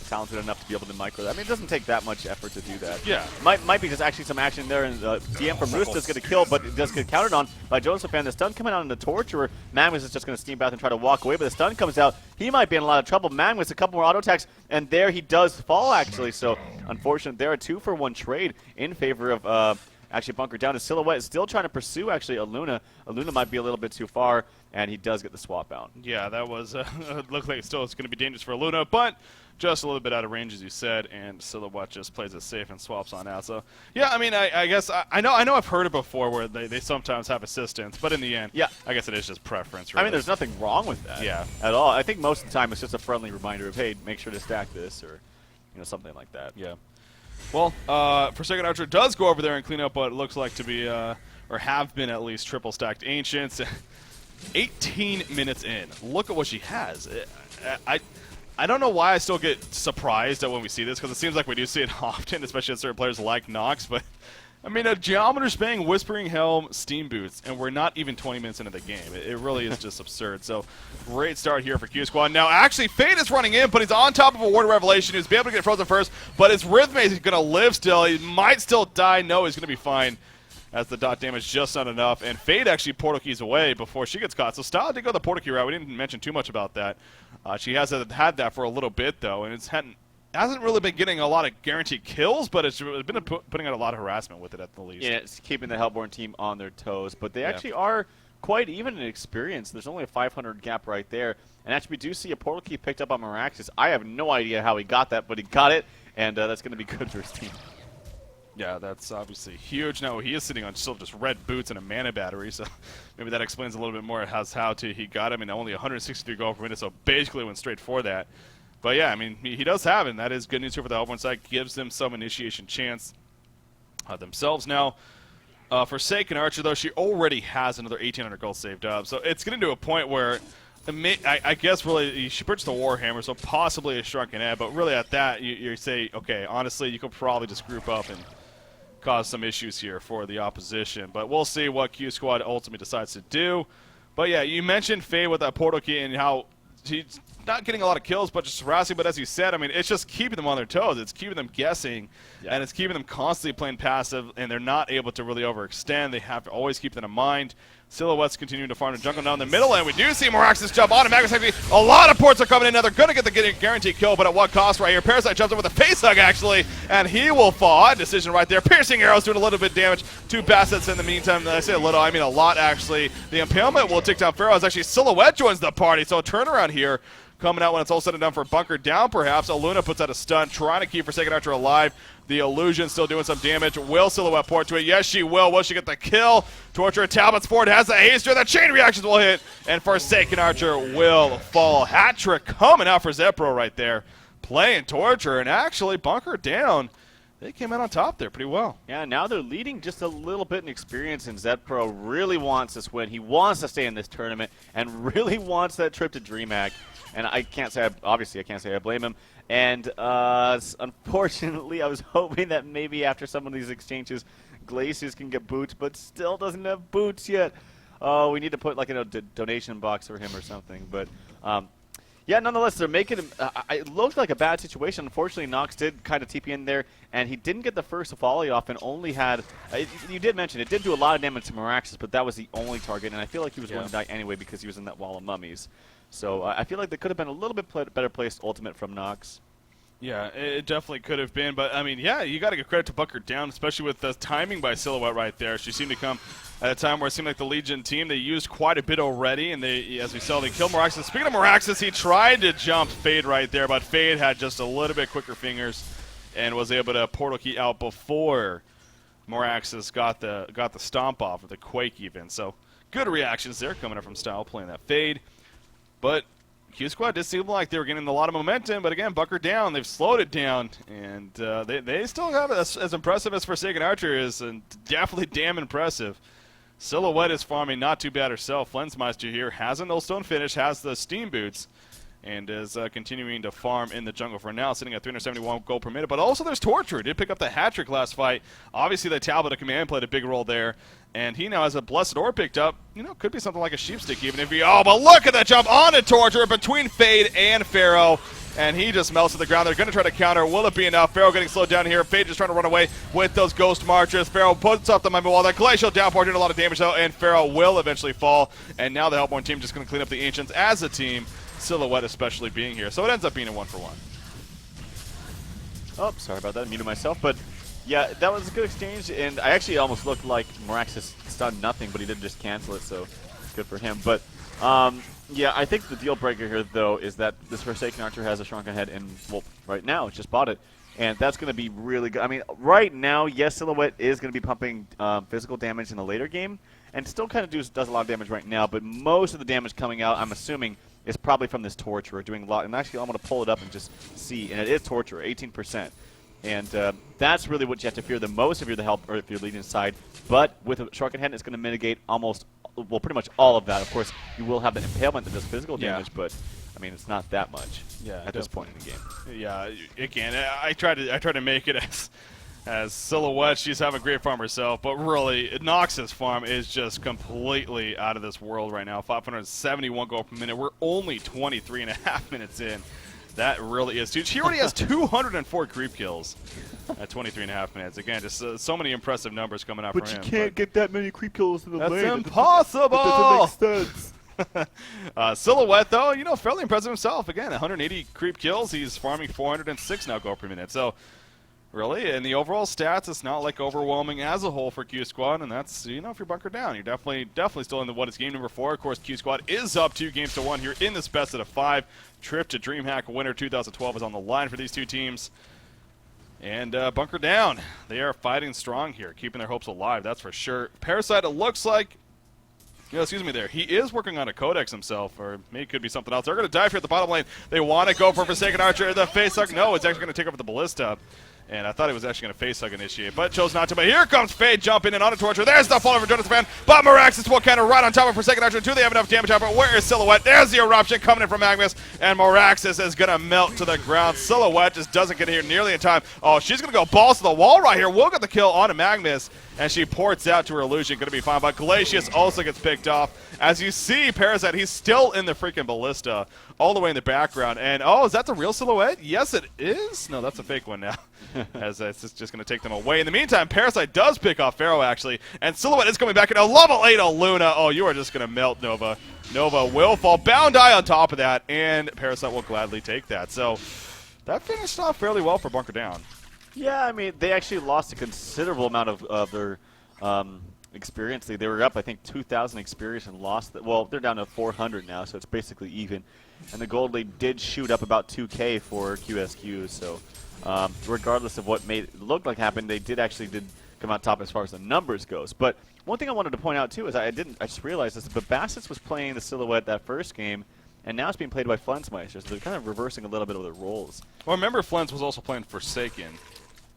talented enough to be able to micro that. I mean, it doesn't take that much effort to do that. Yeah. Might be just actually some action there, and DM from Roos does get a kill, but it does get countered on by Joseph, and the stun coming out on the Torturer. Magnus is just going to steam back and try to walk away, but the stun comes out. He might be in a lot of trouble. Magnus, a couple more auto attacks, and there he does fall, actually. So, unfortunate there, a 2-for-1 trade in favor of actually Bunker down to Silhouette. Is still trying to pursue, actually, Aluna. Aluna might be a little bit too far, and he does get the swap out. Yeah, that was looked like it still is going to be dangerous for Aluna, but just a little bit out of range, as you said, and Silhouette just plays it safe and swaps on out. So, yeah, I mean, I guess I know I've heard it before where they sometimes have assistance, but in the end, yeah, I guess it is just preference. Really. I mean, there's nothing wrong with that. Yeah. At all. I think most of the time it's just a friendly reminder of, hey, make sure to stack this, or something like that. Yeah. Well, Forsaken Archer does go over there and clean up what looks like to be, or have been at least, triple stacked Ancients. 18 minutes in. Look at what she has. I don't know why I still get surprised at when we see this, because it seems like we do see it often, especially at certain players like Nox. But, I mean, a Geometer Spang, Whispering Helm, Steam Boots, and we're not even 20 minutes into the game. It really is just absurd. So, great start here for QsQ. Now, actually, Fade is running in, but he's on top of a Ward of Revelation. He's be able to get frozen first, but his Rhythmate is going to live still. He might still die. No, he's going to be fine, as the dot damage just not enough. And Fade actually portal keys away before she gets caught. So Style did go the portal key route. We didn't mention too much about that. She has had that for a little bit, though, and hasn't really been getting a lot of guaranteed kills, but it's been putting out a lot of harassment with it at the least. Yeah, it's keeping the Hellborne team on their toes, but they actually are quite even in experience. There's only a 500 gap right there. And actually, we do see a portal key picked up on Meraxis. I have no idea how he got that, but he got it, and that's going to be good for his team. Yeah, that's obviously huge. Now he is sitting on still just red boots and a mana battery, so maybe that explains a little bit more how he got him. I mean, only 163 gold per minute, so basically went straight for that. But yeah, I mean, he does have it, and that is good news here for the Hellborne side. Gives them some initiation chance themselves. Now, Forsaken Archer, though, she already has another 1,800 gold saved up, so it's getting to a point where I guess really she purchased a Warhammer, so possibly a Shrunken Head, but really at that, you say, okay, honestly, you could probably just group up and cause some issues here for the opposition. But we'll see what QsQ ultimately decides to do. But yeah, you mentioned Fade with that portal key and how she's not getting a lot of kills, but just harassing. But as you said, I mean, it's just keeping them on their toes. It's keeping them guessing, and it's keeping them constantly playing passive, and they're not able to really overextend. They have to always keep that in mind. Silhouette's continuing to farm the jungle down in the middle, and we do see Meraxis jump on, and Magnus actually, a lot of ports are coming in now. They're going to get the guaranteed kill, but at what cost right here? Parasite jumps in with a face hug, actually, and he will fall. Odd decision right there. Piercing arrows doing a little bit of damage to Bassets in the meantime. I say a little, I mean a lot, actually. The impalement will take down Pharaoh as actually Silhouette joins the party, so a turnaround here coming out when it's all said and done for Bunker down, perhaps. Aluna puts out a stun, trying to keep Forsaken Archer alive. The illusion still doing some damage. Will Silhouette port to it? Yes, she will. Will she get the kill? Torture Talbot's forward has the haster. The chain reactions will hit, and Forsaken Archer will fall. Hat trick coming out for Zepro right there. Playing Torture, and actually Bunker down. They came out on top there pretty well. Yeah, now they're leading just a little bit in experience, and Zepro really wants this win. He wants to stay in this tournament and really wants that trip to DreamHack. And I can't say, obviously I can't say I blame him. And unfortunately, I was hoping that maybe after some of these exchanges, Glacius can get boots, but still doesn't have boots yet. Oh, we need to put like a donation box for him or something. But yeah, nonetheless, they're making him. It looked like a bad situation. Unfortunately, Nox did kind of TP in there, and he didn't get the first volley off and only had. You did mention it did do a lot of damage to Meraxis, but that was the only target, and I feel like he was going to die anyway because he was in that wall of mummies. So I feel like there could have been a little bit better placed ultimate from Nox. Yeah, it definitely could have been. But, I mean, yeah, you got to give credit to Bunker down, especially with the timing by Silhouette right there. She seemed to come at a time where it seemed like the Legion team, they used quite a bit already. And they, as we saw, they killed Meraxis. Speaking of Meraxis, he tried to jump Fade right there, but Fade had just a little bit quicker fingers and was able to portal key out before Meraxis got the stomp off, or the quake even. So good reactions there coming up from Style playing that Fade. But QsQ did seem like they were getting a lot of momentum, but again, Bunker down. They've slowed it down, and they still have as impressive as Forsaken Archer is, and definitely damn impressive. Silhouette is farming not too bad herself. Flensmeister here has an Nullstone finish, has the Steam Boots, and is continuing to farm in the jungle for now, sitting at 371 gold per minute. But also there's Torture. Did pick up the hat trick last fight. Obviously the Talbot of Command played a big role there. And he now has a Blessed Ore picked up. You know, could be something like a Sheepstick even if he... Oh, but look at that jump onto Torture between Fade and Pharaoh. And he just melts to the ground. They're going to try to counter. Will it be enough? Pharaoh getting slowed down here. Fade just trying to run away with those Ghost Marchers. Pharaoh puts up the Mummy Wall. That Glacial Downpour doing a lot of damage, though. And Pharaoh will eventually fall. And now the Hellborne team just going to clean up the Ancients as a team. Silhouette especially being here. So it ends up being a 1-for-1. Oh, sorry about that. I muted myself. But yeah, that was a good exchange. And I actually almost looked like Meraxis stunned nothing, but he did just cancel it. So good for him. But Yeah, I think the deal breaker here, though, is that this Forsaken Archer has a Shrunken Head, and, well, right now, it's just bought it. And that's going to be really good. I mean, right now, yes, Silhouette is going to be pumping physical damage in the later game, and still kind of does a lot of damage right now, but most of the damage coming out, I'm assuming, is probably from this Torturer doing a lot. And actually, I'm going to pull it up and just see, and it is Torturer, 18%. And that's really what you have to fear the most if you're the help or if you're leading side. But with a Shrunken Head, it's going to mitigate almost, well, pretty much all of that. Of course, you will have the impalement that does physical damage, but I mean, it's not that much at this point in the game. Yeah, again, I try to make it as Silhouette. She's having a great farm herself, but really, Nox's farm is just completely out of this world right now. 571 gold per minute. We're only 23.5 minutes in. That really is huge. He already has 204 creep kills at 23.5 minutes. Again, just so many impressive numbers coming out from him. But you can't get that many creep kills in the lane. That's impossible! That doesn't make sense. Silhouette, though, fairly impressive himself. Again, 180 creep kills. He's farming 406 now gold per minute. So, really, in the overall stats, it's not like overwhelming as a whole for Q Squad, and that's, if you're bunkered down, you're definitely still in the what is game number 4. Of course, Q Squad is up 2-1 here in this best of 5. Trip to DreamHack Winter 2012 is on the line for these two teams. And bunker down. They are fighting strong here, keeping their hopes alive, that's for sure. Parasite, it looks like, excuse me there, he is working on a codex himself, or maybe it could be something else. They're going to dive here at the bottom lane. They want to go for Forsaken Archer. The face hug, no, it's actually going to take over the Ballista. And I thought he was actually going to face hug initiate, but chose not to. But here comes Fade jumping in on a Torture. There's the fall over Jonathan Fan. But Miraxis will counter right on top of Forsaken Archer. Do they have enough damage out? But where is Silhouette? There's the eruption coming in from Magnus. And Miraxis is going to melt to the ground. Silhouette just doesn't get here nearly in time. Oh, she's going to go balls to the wall right here. We'll get the kill on Magnus. And she ports out to her illusion. Going to be fine. But Glacius also gets picked off. As you see, Parasite, he's still in the freaking Ballista. All the way in the background. And, oh, is that the real Silhouette? Yes, it is. No, that's a fake one now. As it's just going to take them away. In the meantime, Parasite does pick off Pharaoh, actually. And Silhouette is coming back in a level 8 Luna. Oh, you are just going to melt Nova. Nova will fall. Bound Eye on top of that. And Parasite will gladly take that. So that finished off fairly well for Bunker Down. Yeah, I mean, they actually lost a considerable amount of their experience. They were up, I think, 2,000 experience and lost. Well, they're down to 400 now, so it's basically even. And the gold lead did shoot up about 2K for QsQ, so regardless of what made it look like happened, they did come out top as far as the numbers goes. But one thing I wanted to point out, too, is I just realized this, but Bassets was playing the Silhouette that first game, and now it's being played by Flensmeister, so they're kind of reversing a little bit of their roles. Well, remember, Flens was also playing Forsaken.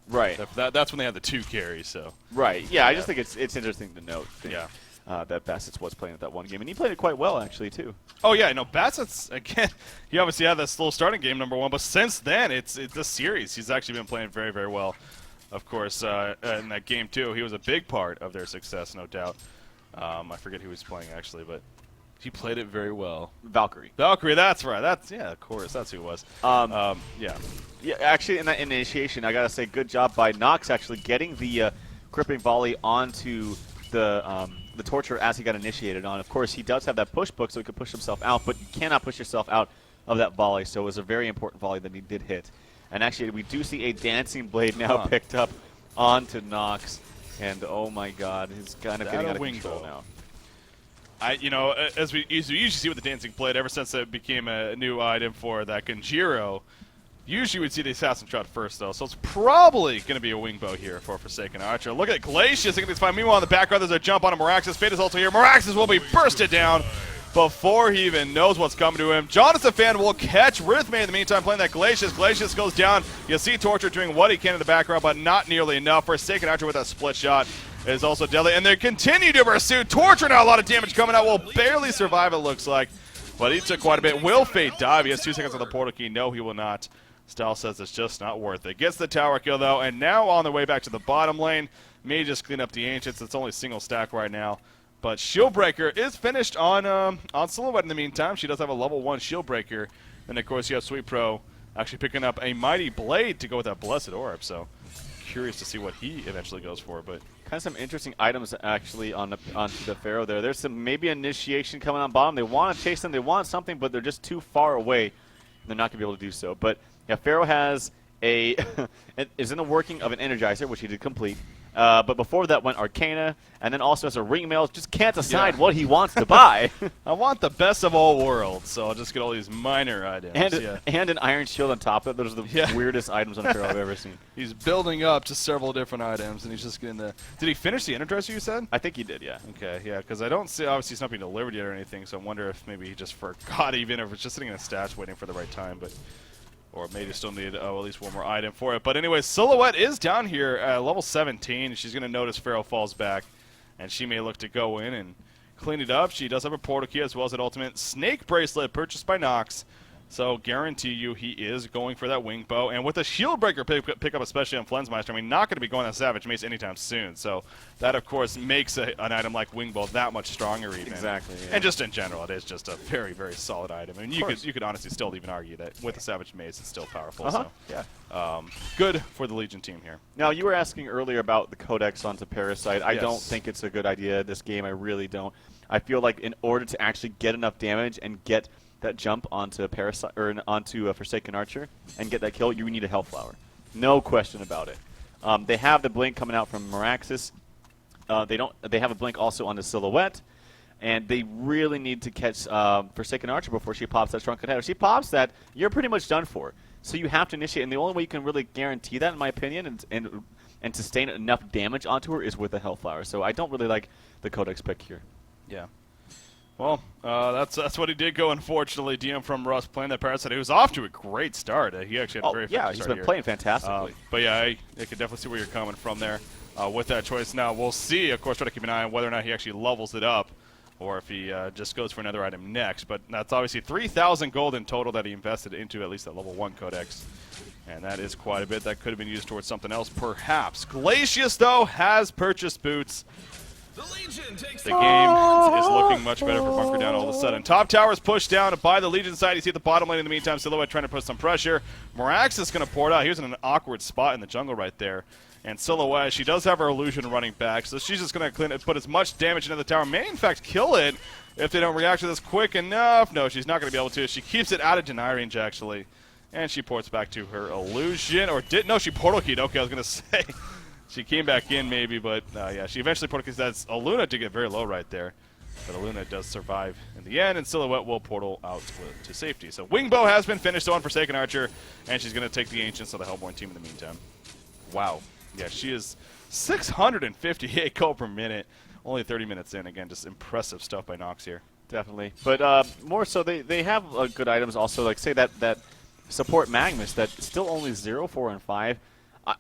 Right. That's when they had the 2 carries, so. Right, yeah, I just think it's interesting to note. Yeah. That Bassets was playing at that one game, and he played it quite well, actually, too. Oh, yeah, no, Bassett's, again, he obviously had that slow starting game, number 1, but since then, it's the series. He's actually been playing very, very well. Of course, in that game, too, he was a big part of their success, no doubt. I forget who he was playing, actually, but he played it very well. Valkyrie, that's right. Yeah, of course, that's who it was. Yeah. Yeah, actually, in that initiation, I got to say, good job by Nox, actually, getting the crippling volley onto the Torturer as he got initiated on. Of course, he does have that push book, so he could push himself out, but you cannot push yourself out of that volley, so it was a very important volley that he did hit. And actually, we do see a Dancing Blade now picked up onto Nox, and oh my god, he's kind of getting out of control now. As we usually see with the Dancing Blade, ever since it became a new item for that Gonjiro, usually we'd see the Assassin Shot first, though, so it's probably going to be a Wingbow here for Forsaken Archer. Look at Glacius, I think it's fine. Meanwhile, in the background, there's a jump on a Miraxis. Fate is also here. Miraxis will be bursted down before he even knows what's coming to him. Jonathan Fan will catch Rhythmane in the meantime, playing that Glacius. Glacius goes down. You see Torture doing what he can in the background, but not nearly enough. Forsaken Archer with that split shot is also deadly, and they continue to pursue. Torture now, a lot of damage coming out. Will barely survive, it looks like, but he took quite a bit. Will Fate dive? He has 2 seconds on the portal key. No, he will not. Style says it's just not worth it. Gets the tower kill, though, and now on their way back to the bottom lane. May just clean up the Ancients. It's only single stack right now. But Shieldbreaker is finished on Silhouette in the meantime. She does have a level 1 Shieldbreaker. And, of course, you have Sweet Pro actually picking up a Mighty Blade to go with that Blessed Orb. So, curious to see what he eventually goes for. But kind of some interesting items, actually, onto the Pharaoh there. There's some maybe initiation coming on bottom. They want to chase them. They want something, but they're just too far away. They're not going to be able to do so. But yeah, Pharaoh has is in the working of an Energizer, which he did complete, But before that went Arcana, and then also as a ring mail, just can't decide what he wants to buy. I want the best of all worlds, so I'll just get all these minor items. And an Iron Shield on top of it. Those are the weirdest items on Pharaoh I've ever seen. He's building up to several different items, and he's just getting the... Did he finish the Energizer, you said? I think he did, yeah. Okay, yeah, because I don't see... Obviously, it's not being delivered yet or anything, so I wonder if maybe he just forgot even, or if it's just sitting in a stash waiting for the right time, but... Or maybe still need at least one more item for it. But anyway, Silhouette is down here at level 17. She's going to notice Pharaoh falls back, and she may look to go in and clean it up. She does have a portal key as well as an ultimate snake bracelet purchased by Nox. So guarantee you he is going for that wing bow. And with a shield breaker pick up, especially on Flensmeister, I mean, not going to be going on Savage Mace anytime soon. So that, of course, makes an item like wing bow that much stronger even. Exactly. Yeah. And just in general, it is just a very, very solid item. I mean, you could honestly still even argue that with a Savage Mace, it's still powerful. So Yeah. Good for the Legion team here. Now, you were asking earlier about the Codex onto Parasite. I Yes. don't think it's a good idea this game. I really don't. I feel like in order to actually get enough damage and get that jump onto Parasite or onto a Forsaken Archer and get that kill, you need a Hellflower. No question about it. They have the blink coming out from Meraxis. They have a blink also on the Silhouette, and they really need to catch Forsaken Archer before she pops that Shrunken Head. If she pops that, you're pretty much done for. So you have to initiate, and the only way you can really guarantee that, in my opinion, and sustain enough damage onto her is with a Hellflower. So I don't really like the Codex pick here. Yeah. Well, that's what he did go, unfortunately. DM from Russ playing that Parasite. He was off to a great start. He actually had a very yeah, effective he's start been here. playing fantastically. But yeah, I could definitely see where you're coming from there with that choice. Now, we'll see, of course, try to keep an eye on whether or not he actually levels it up or if he just goes for another item next. But that's obviously 3,000 gold in total that he invested into at least that level 1 Codex. And that is quite a bit. That could have been used towards something else, perhaps. Glacius, though, has purchased boots. The game is looking much better for Bunker Down all of a sudden. Top tower is pushed down by the Legion side. You see at the bottom lane in the meantime, Silhouette trying to put some pressure. Merax is going to pour it out. He was in an awkward spot in the jungle right there. And Silhouette, she does have her illusion running back, so she's just going to put as much damage into the tower. May, in fact, kill it if they don't react to this quick enough. No, she's not going to be able to. She keeps it out of deny range, actually. And she ports back to her illusion. Or did no, she portal keyed. Okay, I was going to say. She came back in maybe, but yeah, she eventually portal because that's Aluna did get very low right there. But Aluna does survive in the end, and Silhouette will portal out to safety. So Wingbow has been finished on Forsaken Archer, and she's going to take the Ancients of the Hellborne team in the meantime. Wow. Yeah, she is 658 gold per minute. Only 30 minutes in. Again, just impressive stuff by Nox here. Definitely. But more so, they have good items also. Like, say, that support Magmus that's still only 0, 4, and 5.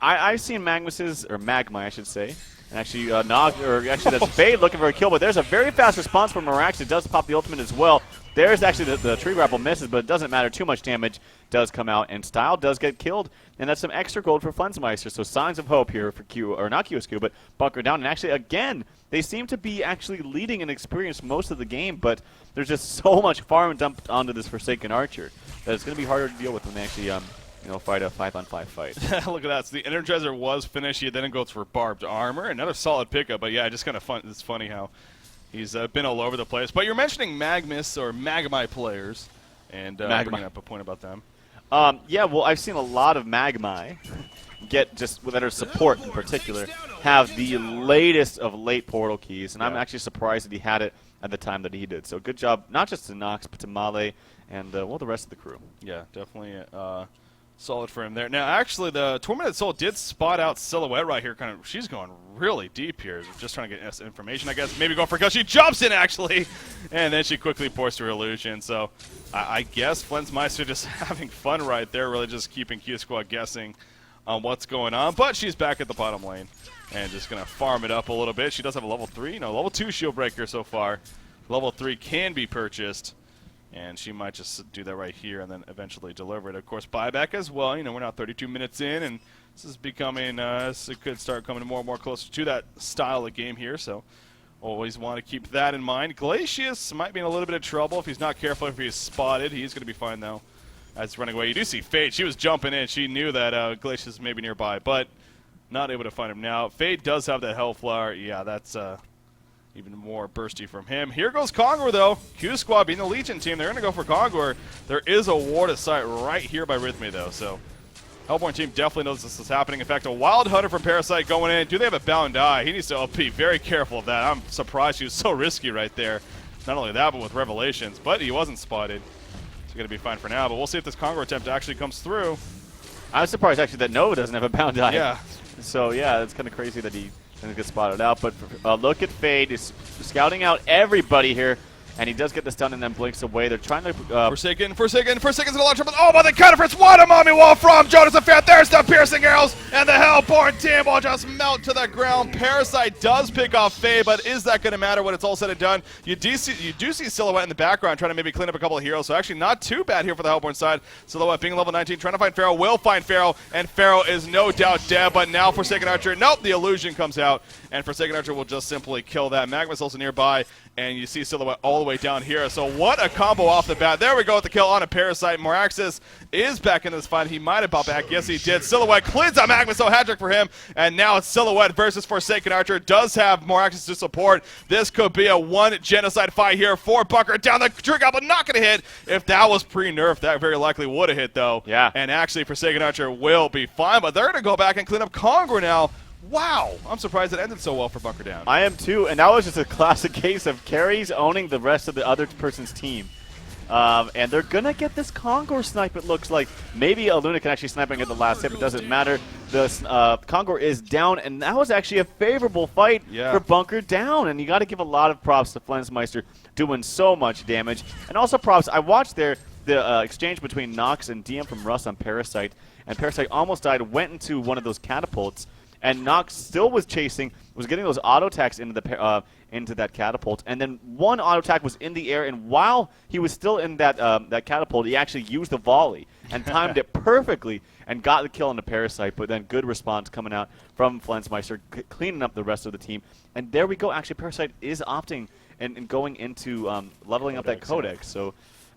I've seen Magmus's, or Magma, I should say. And actually, that's Fade looking for a kill, but there's a very fast response from Merax. It does pop the ultimate as well. There's actually the tree grapple misses, but it doesn't matter. Too much damage does come out, and Style does get killed, and that's some extra gold for Flensmeister. So signs of hope here for not QsQ, but Bunker Down. And actually, again, they seem to be actually leading and experienced most of the game, but there's just so much farm dumped onto this Forsaken Archer that it's going to be harder to deal with when they actually fight a 5-on-5 fight. Look at that. So the Energizer was finished. He then goes for Barbed Armor. Another solid pickup. But yeah, just kind of fun. It's funny how he's been all over the place. But you're mentioning Magmus or Magmai players, and bringing up a point about them. Yeah, well, I've seen a lot of Magmai get just that are support in particular have the latest of late portal keys, and I'm actually surprised that he had it at the time that he did. So good job, not just to Nox, but to Male and the rest of the crew. Yeah, definitely. Solid for him there. Now, actually, the Tormented Soul did spot out Silhouette right here. She's going really deep here. Just trying to get information, I guess. Maybe go for a kill. She jumps in, actually. And then she quickly pours to her illusion. So, I guess Flensmeister just having fun right there. Really just keeping QsQ guessing on what's going on. But she's back at the bottom lane. And just going to farm it up a little bit. She does have a level 3. No, level 2 shield breaker so far. Level 3 can be purchased. And she might just do that right here and then eventually deliver it. Of course, buyback as well. We're now 32 minutes in, and this is becoming, it could start coming more and more closer to that style of game here. So always want to keep that in mind. Glacius might be in a little bit of trouble if he's not careful. If he's spotted, he's going to be fine, though, as he's running away. You do see Fade. She was jumping in. She knew that Glacius may be nearby, but not able to find him now. Fade does have that Hellflower. Yeah, that's even more bursty from him. Here goes Congor, though. QsQ being the Legion team. They're going to go for Congor. There is a ward of sight right here by Rhythme, though. So Hellborne team definitely knows this is happening. In fact, a Wild Hunter from Parasite going in. Do they have a bound eye? He needs to be very careful of that. I'm surprised he was so risky right there. Not only that, but with Revelations. But he wasn't spotted. He's going to be fine for now. But we'll see if this Congor attempt actually comes through. I was surprised, actually, that Nova doesn't have a bound eye. Yeah. So, yeah, it's kind of crazy that he doesn't get spotted out. But look at Fade. He's scouting out everybody here. And he does get the stun and then blinks away. They're trying to... Forsaken's gonna launch him. Oh, but the counterfeits. What a mommy wall from Jonas and Fan. There's the piercing arrows. And the Hellborne team will just melt to the ground. Parasite does pick off Faye, but is that going to matter when it's all said and done? You do see Silhouette in the background trying to maybe clean up a couple of heroes. So actually not too bad here for the Hellborne side. Silhouette being level 19, trying to find Pharaoh. Will find Pharaoh. And Pharaoh is no doubt dead. But now Forsaken Archer. Nope, the illusion comes out. And Forsaken Archer will just simply kill that. Magma's also nearby. And you see Silhouette all the way down here. So what a combo off the bat. There we go with the kill on a Parasite. Moraxis is back in this fight. He might have bought back. Yes, he did. Silhouette cleans out Magma, so hat trick for him. And now it's Silhouette versus Forsaken Archer. Does have Moraxis to support. This could be a one genocide fight here for Bunker. Down the trigger goblin, not going to hit. If that was pre-nerf, that very likely would have hit, though. Yeah. And actually, Forsaken Archer will be fine. But they're going to go back and clean up Congor now. Wow, I'm surprised it ended so well for Bunker Down. I am too, and that was just a classic case of carries owning the rest of the other person's team. And they're going to get this Congor snipe, it looks like. Maybe Aluna can actually snipe and get the last hit, but it doesn't matter. The Congor is down, and that was actually a favorable fight for Bunker Down. And you got to give a lot of props to Flensmeister doing so much damage. And also props, I watched the exchange between Nox and DM from Russ on Parasite, and Parasite almost died, went into one of those catapults. And Nox still was chasing, was getting those auto attacks into that catapult, and then one auto attack was in the air, and while he was still in that that catapult, he actually used the volley and timed it perfectly and got the kill on the Parasite. But then good response coming out from Flensmeister, cleaning up the rest of the team. And there we go. Actually, Parasite is opting and going into leveling up that Codex. So.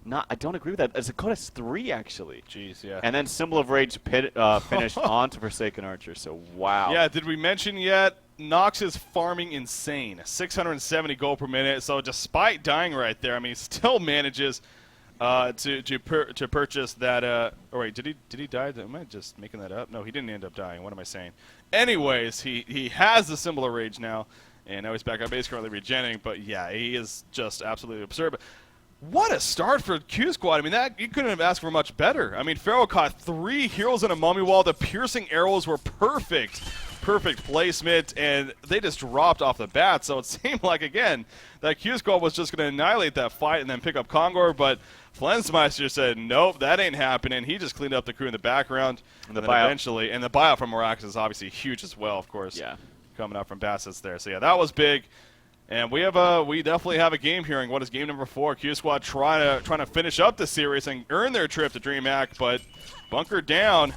I don't agree with that. It's a Codex 3, actually. Jeez, yeah. And then Symbol of Rage finished onto Forsaken Archer, so wow. Yeah, did we mention yet? Nox is farming insane. 670 gold per minute, so despite dying right there, I mean, he still manages to purchase that. Oh, wait, did he die? Am I just making that up? No, he didn't end up dying. What am I saying? Anyways, he has the Symbol of Rage now, and now he's back up base, currently regenerating, but yeah, he is just absolutely absurd. But what a start for QsQ. I mean, that you couldn't have asked for much better. I mean, Pharaoh caught 3 heroes in a mummy wall. The piercing arrows were perfect placement, and they just dropped off the bat. So it seemed like, again, that QsQ was just going to annihilate that fight and then pick up Congor, but Flensmeister said, nope, that ain't happening. He just cleaned up the crew in the background, and then eventually, and the buyout from Moraxis is obviously huge as well, of course, coming out from Bassett's there. So yeah, that was big. And we definitely have a game here. And what is game number 4? QsQ trying to finish up the series and earn their trip to DreamHack, but Bunker Down,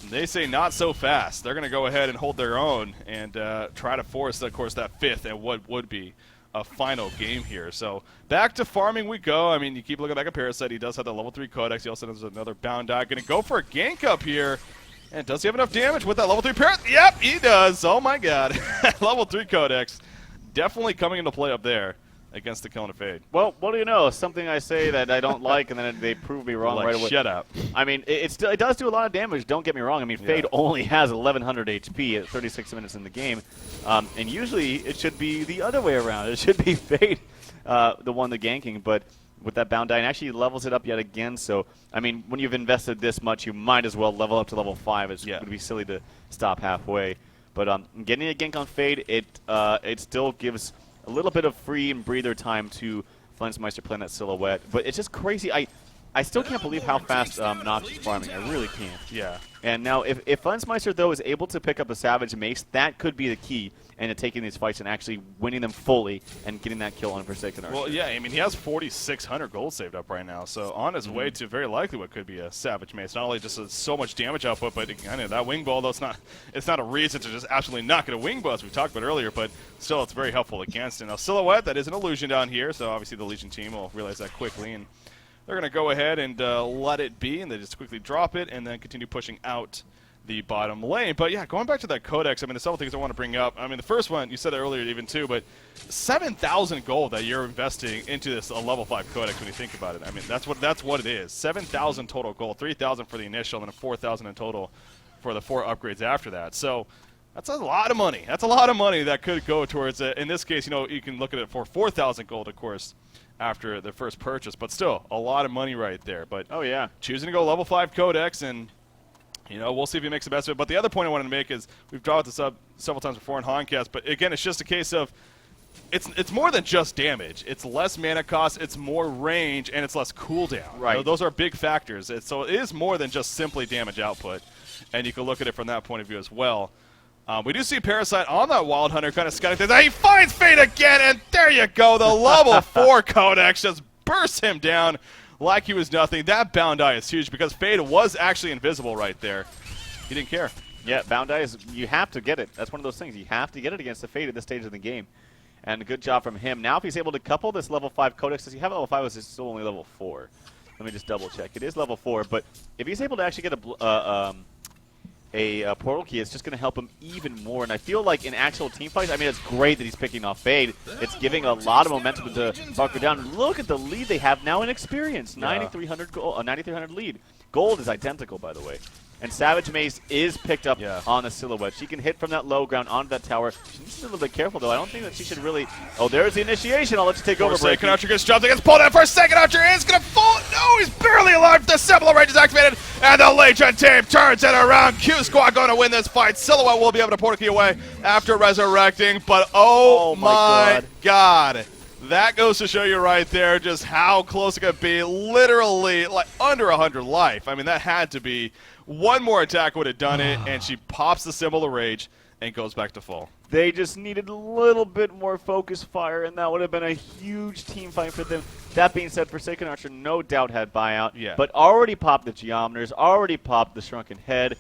they say not so fast. They're going to go ahead and hold their own and try to force, of course, that 5th and what would be a final game here. So back to farming we go. I mean, you keep looking back at Parasite. He does have the level 3 Codex. He also has another bound die. Going to go for a gank up here. And does he have enough damage with that level 3 Parasite? Yep, he does. Oh my god. Level 3 Codex. Definitely coming into play up there against the Killing of Fade. Well, what do you know? Something I say that I don't like, and then they prove me wrong right away. Shut up. I mean, it does do a lot of damage, don't get me wrong. I mean, Fade only has 1,100 HP at 36 minutes in the game. And usually it should be the other way around. It should be Fade, the one the ganking. But with that bound die, and actually levels it up yet again. So, I mean, when you've invested this much, you might as well level up to level 5. It would be silly to stop halfway. But getting a gank on Fade, it still gives a little bit of free and breather time to Flensmeister playing that Silhouette. But it's just crazy. I still can't believe how fast Nox is farming. I really can't. Yeah. And now, if Flensmeister, though, is able to pick up a Savage Mace, that could be the key into taking these fights and actually winning them fully and getting that kill on Forsaken Archer. Well, yeah, I mean, he has 4,600 gold saved up right now, so on his way to very likely what could be a Savage Mace. Not only just so much damage output, but I know that wing ball, though, it's not a reason to just absolutely not get a wing ball, as we talked about earlier, but still, it's very helpful against it. Now, Silhouette, that is an illusion down here, so obviously the Legion team will realize that quickly, and they're going to go ahead and let it be, and they just quickly drop it and then continue pushing out the bottom lane. But yeah, going back to that codex, I mean, there's several things I want to bring up. I mean, the first one, you said it earlier even too, but 7,000 gold that you're investing into this level 5 codex when you think about it. I mean, that's what it is. 7,000 total gold, 3,000 for the initial, and then 4,000 in total for the 4 upgrades after that. So that's a lot of money. That's a lot of money that could go towards it. In this case, you can look at it for 4,000 gold, of course, after the first purchase, but still a lot of money right there. But oh yeah, choosing to go level 5 codex, and we'll see if he makes the best of it. But the other point I wanted to make is we've brought this up several times before in Honcast, but again, it's just a case of it's more than just damage. It's less mana cost, it's more range, and it's less cooldown. Right. Those are big factors. So it is more than just simply damage output, and you can look at it from that point of view as well. We do see Parasite on that Wild Hunter kind of scouting things. He finds Fate again, and there you go. The level 4 Codex just bursts him down like he was nothing. That Bound Eye is huge because Fate was actually invisible right there. He didn't care. Yeah, Bound Eye is, you have to get it. That's one of those things. You have to get it against the Fate at this stage of the game. And good job from him. Now if he's able to couple this level 5 Codex, does he have level 5 or is it still only level 4? Let me just double check. It is level 4, but if he's able to actually get a portal key, it's just going to help him even more. And I feel like in actual team fights, I mean, it's great that he's picking off Fade. It's giving a lot of momentum to Bunker down. Look at the lead they have now in experience. 9,300 gold, 9,300 lead. Gold is identical, by the way. And Savage Mace is picked up on the Silhouette. She can hit from that low ground onto that tower. She needs to be a little bit careful, though. I don't think that she should really... Oh, there's the initiation. I'll let you take over, Second Archer gets dropped against pulled out. First Second Archer is going to fall. No, he's barely alive. The Symbol Rage is activated, and the Legion team turns it around. QsQ going to win this fight. Silhouette will be able to portal key away after resurrecting, but oh my God. That goes to show you right there just how close it could be. Literally, like under 100 life. I mean, that had to be... One more attack would have done it, and she pops the Symbol of Rage and goes back to full. They just needed a little bit more focus fire, and that would have been a huge team fight for them. That being said, Forsaken Archer no doubt had buyout, but already popped the Geometers, already popped the Shrunken Head.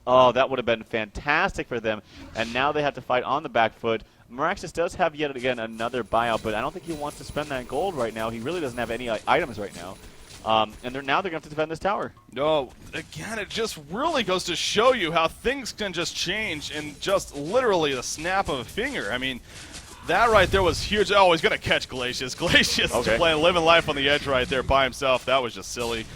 Oh, that would have been fantastic for them, and now they have to fight on the back foot. Meraxis does have yet again another buyout, but I don't think he wants to spend that gold right now. He really doesn't have any items right now. And now they're going to have to defend this tower. No, again, it just really goes to show you how things can just change in just literally the snap of a finger. I mean, that right there was huge. Oh, he's going to catch Glacius. Glacius is playing living life on the edge right there by himself. That was just silly.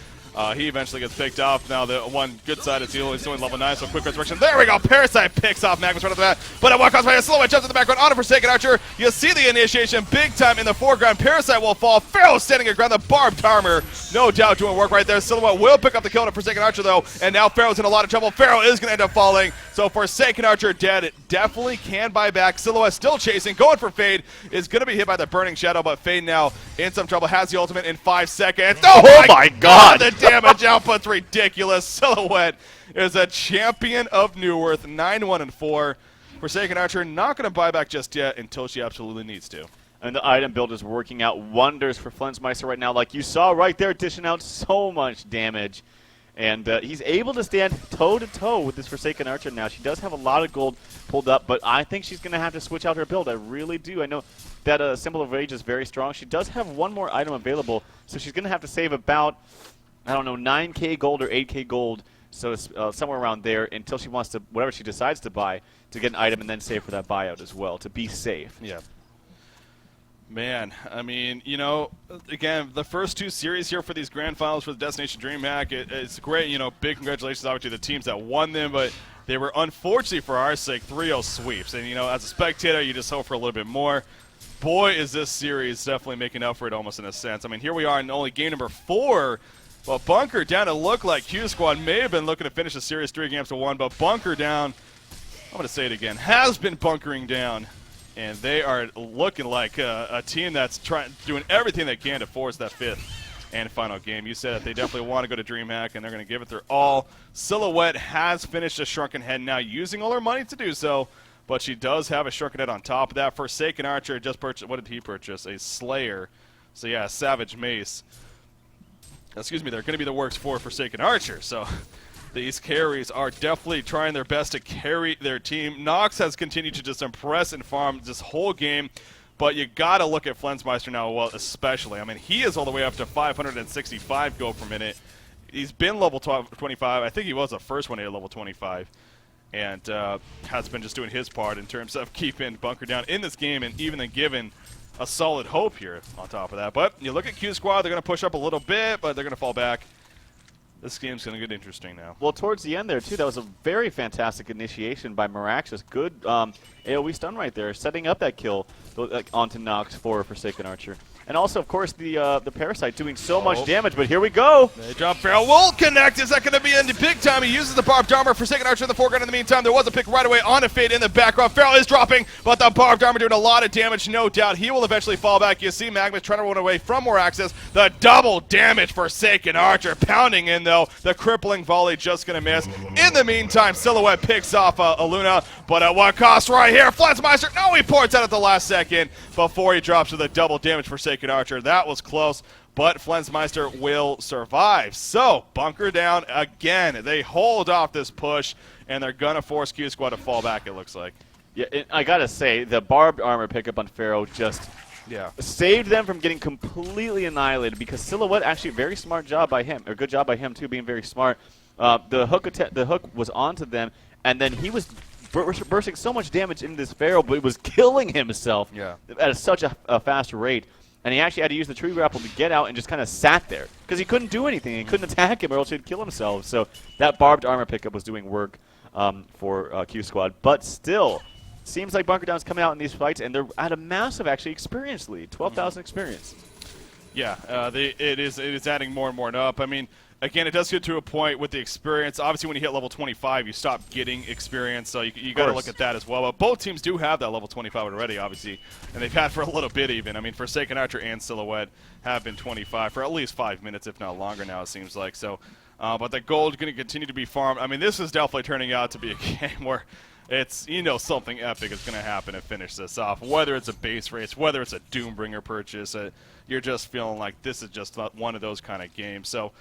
He eventually gets picked off. Now the one good side is he's doing level 9, so quick resurrection. There we go. Parasite picks off Magnus right off the bat. But at one cost by a Silhouette jumps in the background on a Forsaken Archer. You see the initiation big time in the foreground. Parasite will fall. Pharaoh standing at ground. The barbed armor, no doubt doing work right there. Silhouette will pick up the kill on a Forsaken Archer though, and now Pharaoh's in a lot of trouble. Pharaoh is going to end up falling. So Forsaken Archer dead. It definitely can buy back. Silhouette still chasing, going for Fade. Is going to be hit by the Burning Shadow, but Fade now in some trouble. Has the ultimate in 5 seconds. Oh my God! The damage output's ridiculous. Silhouette is a champion of Newerth, 9-1-4. Forsaken Archer not going to buy back just yet until she absolutely needs to. And the item build is working out wonders for Flensmeister right now, like you saw right there, dishing out so much damage. And he's able to stand toe-to-toe with this Forsaken Archer now. She does have a lot of gold pulled up, but I think she's going to have to switch out her build. I really do. I know that Symbol of Rage is very strong. She does have one more item available, so she's going to have to save about, I don't know, 9k gold or 8k gold, so somewhere around there until she wants to, whatever she decides to buy, to get an item and then save for that buyout as well, to be safe. Yeah. Man, I mean, again, the first 2 series here for these grand finals for the Destination DreamHack, it's great. Big congratulations, obviously, to the teams that won them, but they were, unfortunately for our sake, 3-0 sweeps. And, as a spectator, you just hope for a little bit more. Boy, is this series definitely making up for it almost in a sense. I mean, here we are in only game number 4. Well, Bunker down, it looked like QsQ may have been looking to finish the series 3-1, but Bunker down, I'm going to say it again, has been bunkering down. And they are looking like a team that's doing everything they can to force that 5th and final game. You said that they definitely want to go to DreamHack, and they're going to give it their all. Silhouette has finished a Shrunken Head now, using all her money to do so, but she does have a Shrunken Head on top of that. Forsaken Archer just purchased, what did he purchase? A Slayer. So yeah, Savage Mace. Excuse me, they're going to be the works for Forsaken Archer. So these carries are definitely trying their best to carry their team. Nox has continued to just impress and farm this whole game, but you got to look at Flensmeister now, well, especially. I mean, he is all the way up to 565 gold per minute. he's been level 25. I think he was the first one at level 25. And has been just doing his part in terms of keeping Bunker down in this game and even then giving a solid hope here on top of that. But you look at Q Squad, they're going to push up a little bit, but they're going to fall back. This game's going to get interesting now. Well, towards the end there, too, that was a very fantastic initiation by Miraxis. Good AoE stun right there, setting up that kill onto Nox for Forsaken Archer. And also, of course, the Parasite doing so much damage, but here we go. They drop Pharaoh. Will connect. Is that going to be in the big time? He uses the barbed armor. Forsaken Archer in the foreground in the meantime. There was a pick right away on a Fade in the background. Pharaoh is dropping, but the barbed armor doing a lot of damage, no doubt. He will eventually fall back. You see Magmus trying to run away from more access. The double damage Forsaken Archer pounding in, though. The crippling volley just going to miss. In the meantime, Silhouette picks off Aluna, but at what cost right here? Flensmeister, no, he ports out at the last second before he drops with a double damage Forsaken Archer. That was close, but Flensmeister will survive. So, Bunker down again. They hold off this push, and they're going to force Q Squad to fall back, it looks like. Yeah, I got to say, the barbed armor pickup on Pharaoh just saved them from getting completely annihilated because Silhouette actually very smart job by him, or good job by him too, being very smart. The hook was onto them, and then he was bursting so much damage into this Pharaoh, but he was killing himself at such a fast rate. And he actually had to use the tree grapple to get out and just kind of sat there because he couldn't do anything. He couldn't attack him or else he'd kill himself. So that barbed armor pickup was doing work for Q Squad. But still, seems like Bunker Down's coming out in these fights, and they're at a massive, actually, experience lead, 12,000 experience. Yeah, it is adding more and more up. I mean, again, it does get to a point with the experience. Obviously, when you hit level 25, you stop getting experience, so you got to look at that as well. But both teams do have that level 25 already, obviously, and they've had for a little bit even. I mean, Forsaken Archer and Silhouette have been 25 for at least 5 minutes, if not longer now, it seems like. So, but the gold is going to continue to be farmed. I mean, this is definitely turning out to be a game where it's, something epic is going to happen to finish this off. Whether it's a base race, whether it's a Doombringer purchase, you're just feeling like this is just not one of those kind of games. So,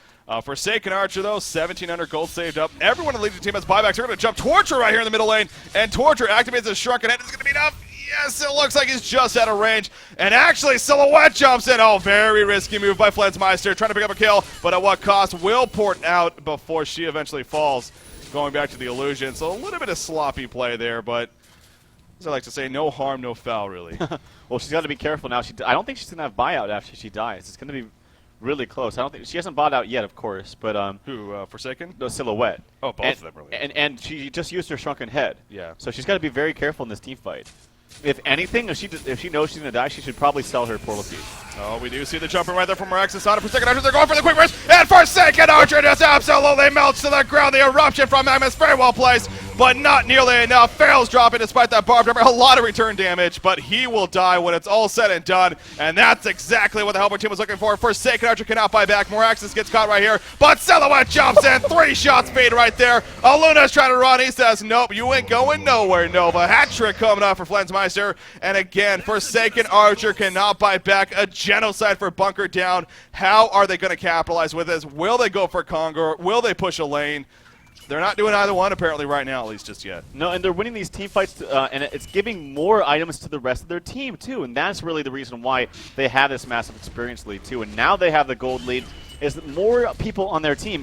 Forsaken Archer, though, 1,700 gold saved up. Everyone in the Legion team has buybacks. They're going to jump Torture right here in the middle lane, and Torture activates his Shrunken Head. It's going to be enough. Yes, it looks like he's just out of range. And actually, Silhouette jumps in. Oh, very risky move by Flensmeister, trying to pick up a kill, but at what cost? Will port out before she eventually falls, going back to the illusion. So a little bit of sloppy play there, but as I like to say, no harm, no foul, really. Well, she's got to be careful now. I don't think she's going to have buyout after she dies. It's going to be really close. I don't think she hasn't bought out yet, of course, but who, Forsaken? No, Silhouette. Oh, both of them really. And she just used her Shrunken Head. Yeah. So she's got to be very careful in this team fight. If anything, if she knows she's going to die, she should probably sell her Portal Key. Oh, we do see the jumper right there from Miraxis on it. Forsaken Archer, they're going for the quick burst, and Forsaken Archer just absolutely melts to the ground. The eruption from Magmus, very well placed, but not nearly enough. Fails dropping despite that barbed armor. A lot of return damage, but he will die when it's all said and done, and that's exactly what the Hellborne team was looking for. Forsaken Archer cannot buy back. Miraxis gets caught right here, but Silhouette jumps in. 3 shots fade right there. Aluna's trying to run. He says, nope, you ain't going nowhere, Nova. Hat trick coming up for Flensmeister, and again, Forsaken Archer cannot buy back. A genocide for Bunker Down. How are they going to capitalize with this? Will they go for Congor? Will they push a lane? They're not doing either one, apparently, right now, at least just yet. No, and they're winning these team fights, and it's giving more items to the rest of their team, too. And that's really the reason why they have this massive experience lead, too. And now they have the gold lead, is that more people on their team,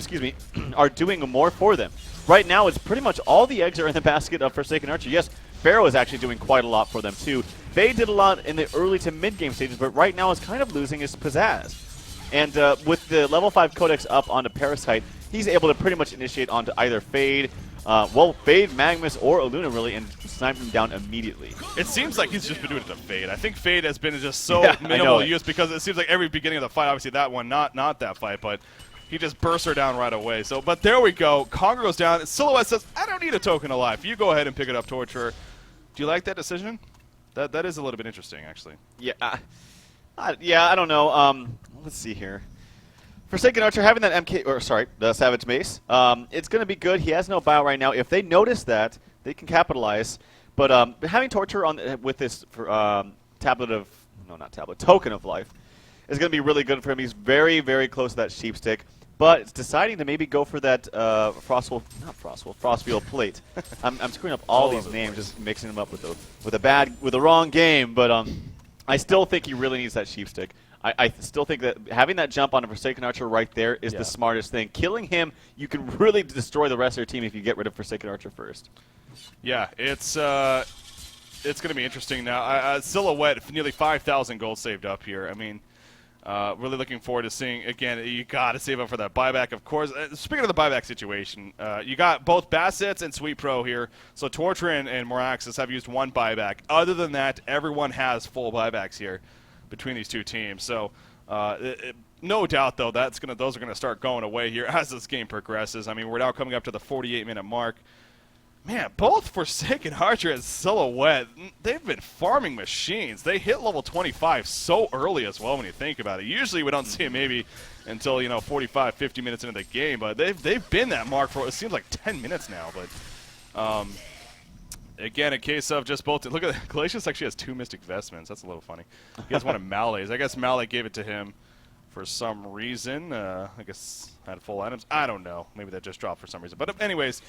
are doing more for them. Right now, it's pretty much all the eggs are in the basket of Forsaken Archer. Yes, Pharaoh is actually doing quite a lot for them, too. Faye did a lot in the early to mid-game stages, but right now is kind of losing his pizzazz. And with the level 5 Codex up onto Parasite, he's able to pretty much initiate onto either Fade, Fade, Magmus, or Aluna, really, and snipe him down immediately. It seems like he's just been doing it to Fade. I think Fade has been just so minimal use because it seems like every beginning of the fight, obviously that one, not that fight, but he just bursts her down right away. So, but there we go. Congor goes down. Silhouette says, I don't need a token of life. You go ahead and pick it up, Torture. Do you like that decision? That is a little bit interesting, actually. Yeah, I don't know. Let's see here. Forsaken Archer having that the Savage Mace. It's going to be good. He has no buyout right now. If they notice that, they can capitalize. But having Torture on with this token of life is going to be really good for him. He's very, very close to that sheep stick. But it's deciding to maybe go for that Frostfield plate. I'm screwing up all these names, just mixing them up with the wrong game. But I still think he really needs that sheep stick. I still think that having that jump on a Forsaken Archer right there is the smartest thing. Killing him, you can really destroy the rest of your team if you get rid of Forsaken Archer first. Yeah, it's going to be interesting now. Silhouette, nearly 5,000 gold saved up here. I mean, really looking forward to seeing, again, you got to save up for that buyback, of course. Speaking of the buyback situation, you got both Bassets and Sweet Pro here. So Torture and Moraxis have used one buyback. Other than that, everyone has full buybacks here between these two teams. So no doubt, though, those are going to start going away here as this game progresses. I mean, we're now coming up to the 48-minute mark. Man, both Forsaken Archer and Silhouette, they've been farming machines. They hit level 25 so early as well when you think about it. Usually we don't see it maybe until, 45, 50 minutes into the game, but they've been that mark for, it seems like 10 minutes now. But again, a case of just both. Look at that. Glacius actually has 2 Mystic Vestments. That's a little funny. He has one of Male's. I guess Male gave it to him for some reason. I guess had full items. I don't know. Maybe that just dropped for some reason. But anyways,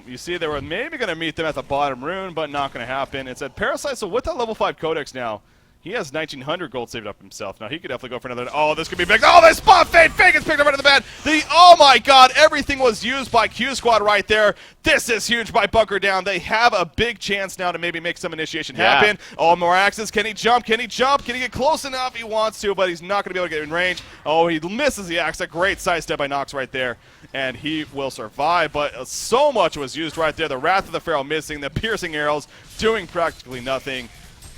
you see they were maybe going to meet them at the bottom rune, but not going to happen. It said Parasite, so with that level 5 Codex now, he has 1,900 gold saved up himself. Now he could definitely go for another. Oh, this could be big. Oh, they spot Fade. Fade gets picked up out of the bed. Oh my god, everything was used by Q Squad right there. This is huge by Bunker down. They have a big chance now to maybe make some initiation happen. Oh, Moraxis, can he jump? Can he jump? Can he get close enough? He wants to, but he's not going to be able to get in range. Oh, he misses the axe. A great sidestep by Nox right there, and he will survive. But so much was used right there. The Wrath of the Pharaoh missing, the piercing arrows doing practically nothing.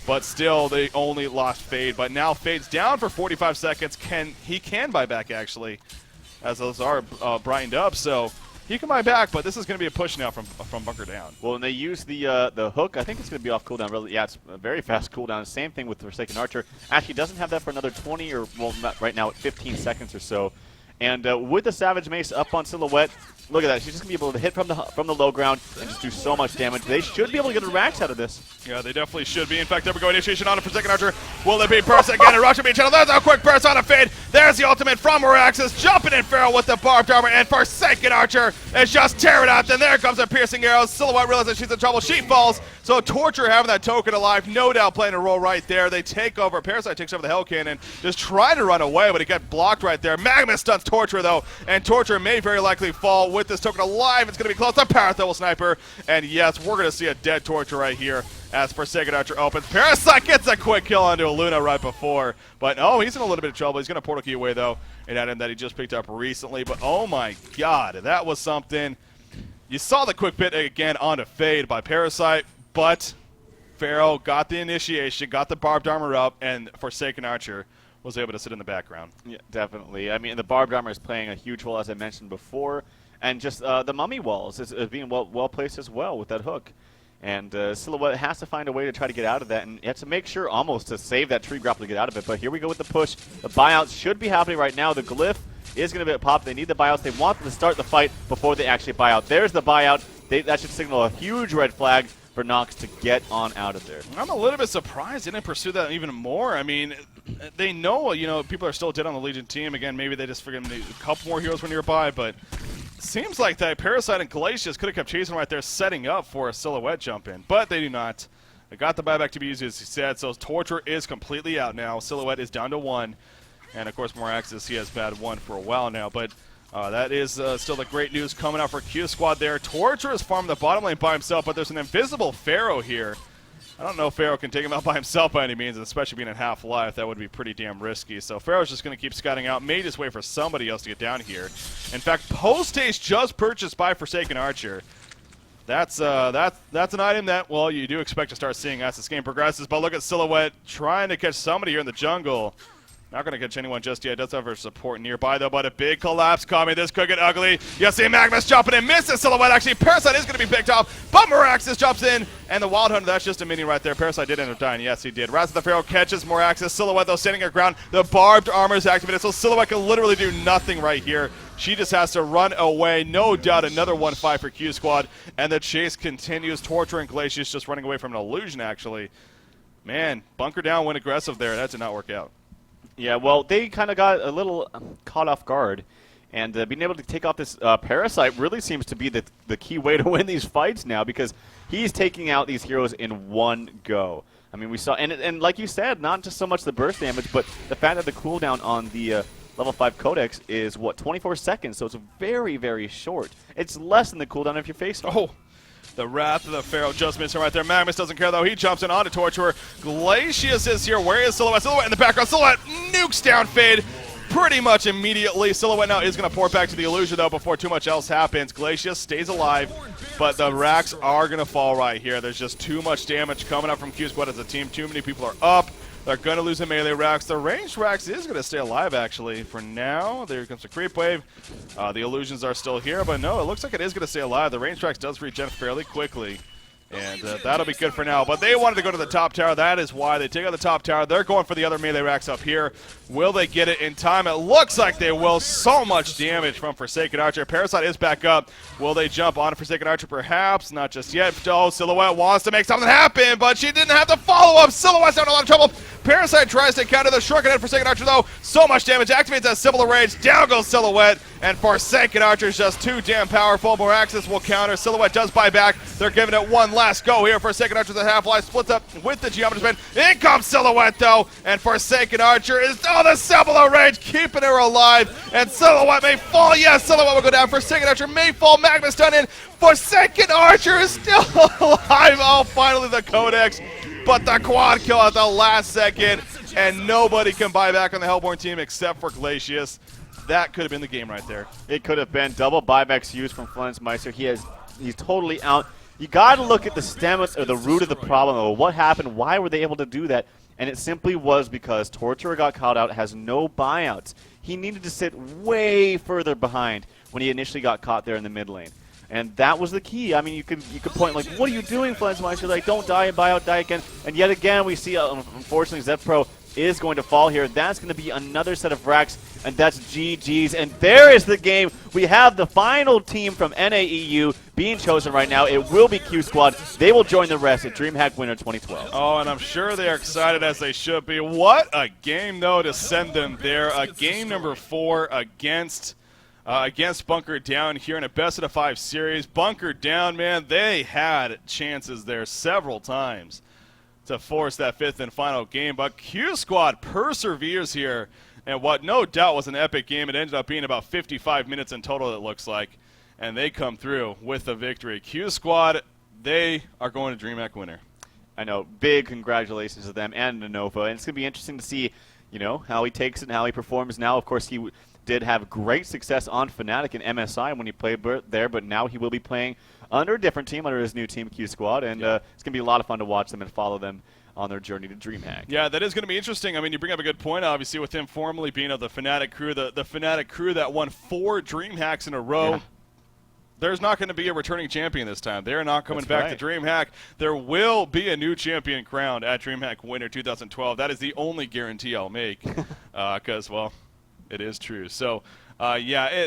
But still, they only lost Fade. But now Fade's down for 45 seconds. He can buy back, actually, as those are brightened up. So he can buy back, but this is going to be a push now from Bunker down. Well, when they use the hook, I think it's going to be off cooldown. Really, yeah, it's a very fast cooldown. Same thing with the Forsaken Archer. Actually, doesn't have that for another 20 or, well, not right now, 15 seconds or so. And with the Savage Mace up on Silhouette, look at that. She's just going to be able to hit from the low ground and just do so much damage. They should be able to get a Rax out of this. Yeah, they definitely should be. In fact, there we go. Initiation on a Forsaken Archer. Will it be burst again? And Rush will be a channel. There's a quick burst on a Fade. There's the ultimate from Moraxis. Jumping in Pharaoh with the barbed armor. And Forsaken Archer is just tearing up. And there comes a piercing arrow. Silhouette realizes she's in trouble. She falls. So Torture having that token alive. No doubt playing a role right there. They take over. Parasite takes over the Hell Cannon. Just trying to run away, but he got blocked right there. Magma stuns Torture, though. And Torture may very likely fall with this token alive. It's going to be close to Parathel Sniper. And yes, we're going to see a dead Torture right here as Forsaken Archer opens. Parasite gets a quick kill onto Luna right before. But oh, he's in a little bit of trouble. He's going to portal key away, though, an item that he just picked up recently. But oh my god, that was something. You saw the quick pit again onto Fade by Parasite, but Pharaoh got the initiation, got the barbed armor up, and Forsaken Archer was able to sit in the background. Yeah, definitely. I mean, the barbed armor is playing a huge role, as I mentioned before. And just the mummy walls is being well placed as well with that hook. And Silhouette has to find a way to try to get out of that, and you have to make sure almost to save that tree grapple to get out of it. But here we go with the push. The buyouts should be happening right now. The glyph is going to be popped. They need the buyouts. They want them to start the fight before they actually buy out. There's the buyout. That should signal a huge red flag for Nox to get on out of there. I'm a little bit surprised they didn't pursue that even more. I mean, they know, people are still dead on the Legion team. Again, maybe they just figured a couple more heroes were nearby, but seems like that Parasite and Glacius could have kept chasing right there, setting up for a Silhouette jump in, but they do not. They got the buyback to be used, as he said, so Torture is completely out now. Silhouette is down to 1, and of course Moraxis, he has bad 1 for a while now, but that is still the great news coming out for Q Squad there. Torture is farming the bottom lane by himself, but there's an invisible Pharaoh here. I don't know if Pharaoh can take him out by himself by any means, especially being in half-life. That would be pretty damn risky. So Pharaoh's just going to keep scouting out, made his way for somebody else to get down here. In fact, post-haste just purchased by Forsaken Archer. That's an item that, well, you do expect to start seeing as this game progresses. But look at Silhouette trying to catch somebody here in the jungle. Not going to catch anyone just yet. Does have her support nearby, though, but a big collapse coming. This could get ugly. You see Magnus jumping in, misses Silhouette. Actually, Parasite is going to be picked off, but Moraxis jumps in, and the Wild Hunter, that's just a minion right there. Parasite did end up dying. Yes, he did. Wrath of the Pharaoh catches Moraxis. Silhouette, though, standing her ground. The barbed armor is activated, so Silhouette can literally do nothing right here. She just has to run away. No doubt another 1-5 for Q Squad, and the chase continues. Torture and Glacius just running away from an illusion, actually. Man, Bunker down, went aggressive there. That did not work out. Yeah, well, they kind of got a little caught off guard, and being able to take off this Parasite really seems to be the key way to win these fights now, because he's taking out these heroes in one go. I mean, we saw, and like you said, not just so much the burst damage, but the fact that the cooldown on the level 5 Codex is, what, 24 seconds, so it's very, very short. It's less than the cooldown if you're facing. Oh, the Wrath of the Pharaoh just missing right there. Magnus doesn't care, though. He jumps in onto Torturer. Glacius is here. Where is Silhouette? Silhouette in the background. Silhouette nukes down Fade pretty much immediately. Silhouette now is going to pour back to the Illusion, though, before too much else happens. Glacius stays alive, but the racks are going to fall right here. There's just too much damage coming up from QsQ as a team. Too many people are up. They're going to lose the melee racks. The ranged racks is going to stay alive, actually, for now. There comes the creep wave. The illusions are still here, but no, it looks like it is going to stay alive. The ranged racks does regen fairly quickly, and that'll be good for now. But they wanted to go to the top tower. That is why they take out the top tower. They're going for the other melee racks up here. Will they get it in time? It looks like they will. So much damage from Forsaken Archer. Parasite is back up. Will they jump on Forsaken Archer? Perhaps. Not just yet. Oh, Silhouette wants to make something happen, but she didn't have the follow-up. Silhouette's having a lot of trouble. Parasite tries to counter the shortcut at Forsaken Archer, though. So much damage. Activates that Civil Rage. Down goes Silhouette. And Forsaken Archer is just too damn powerful. Moraxis will counter. Silhouette does buy back. They're giving it one last go here. Forsaken Archer, the half-life splits up with the Geometer's Bend. In comes Silhouette, though. And Forsaken Archer is, oh, the Civil Rage keeping her alive. And Silhouette may fall. Yes, Silhouette will go down. Forsaken Archer may fall. Magnus done in. Forsaken Archer is still alive. Oh, finally the Codex. But the quad kill at the last second, and nobody can buy back on the Hellborne team except for Glacius. That could have been the game right there. It could have been double buybacks used from Flensmeister. He's totally out. You got to look at the stem or the root of the problem, or what happened, why were they able to do that? And it simply was because Torturer got caught out, has no buyouts. He needed to sit way further behind when he initially got caught there in the mid lane. And that was the key. I mean, you could point like, what are you doing, Flensmeister? Like, don't die and buy out, die again. And yet again, we see, unfortunately, Zepro is going to fall here. That's going to be another set of racks, and that's GG's. And there is the game. We have the final team from NAEU being chosen right now. It will be QsQ. They will join the rest at DreamHack Winter 2012. Oh, and I'm sure they are excited, as they should be. What a game, though, to send them there. Game number 4 against Bunker Down here in a best-of-5 series. Bunker Down, man, they had chances there several times to force that 5th and final game, but QsQ perseveres here, and what no doubt was an epic game. It ended up being about 55 minutes in total, it looks like, and they come through with the victory. QsQ, they are going to DreamHack Winter. I know, big congratulations to them and to Nova, and it's going to be interesting to see, you know, how he takes it and how he performs now. Of course, he did have great success on Fnatic and MSI when he played there, but now he will be playing under a different team, under his new team, QsQ, and it's going to be a lot of fun to watch them and follow them on their journey to DreamHack. Yeah, that is going to be interesting. I mean, you bring up a good point, obviously, with him formerly being of the Fnatic crew, the Fnatic crew that won 4 DreamHacks in a row. Yeah. There's not going to be a returning champion this time. They're not coming back to DreamHack. There will be a new champion crowned at DreamHack Winter 2012. That is the only guarantee I'll make because, well, it is true. So, yeah,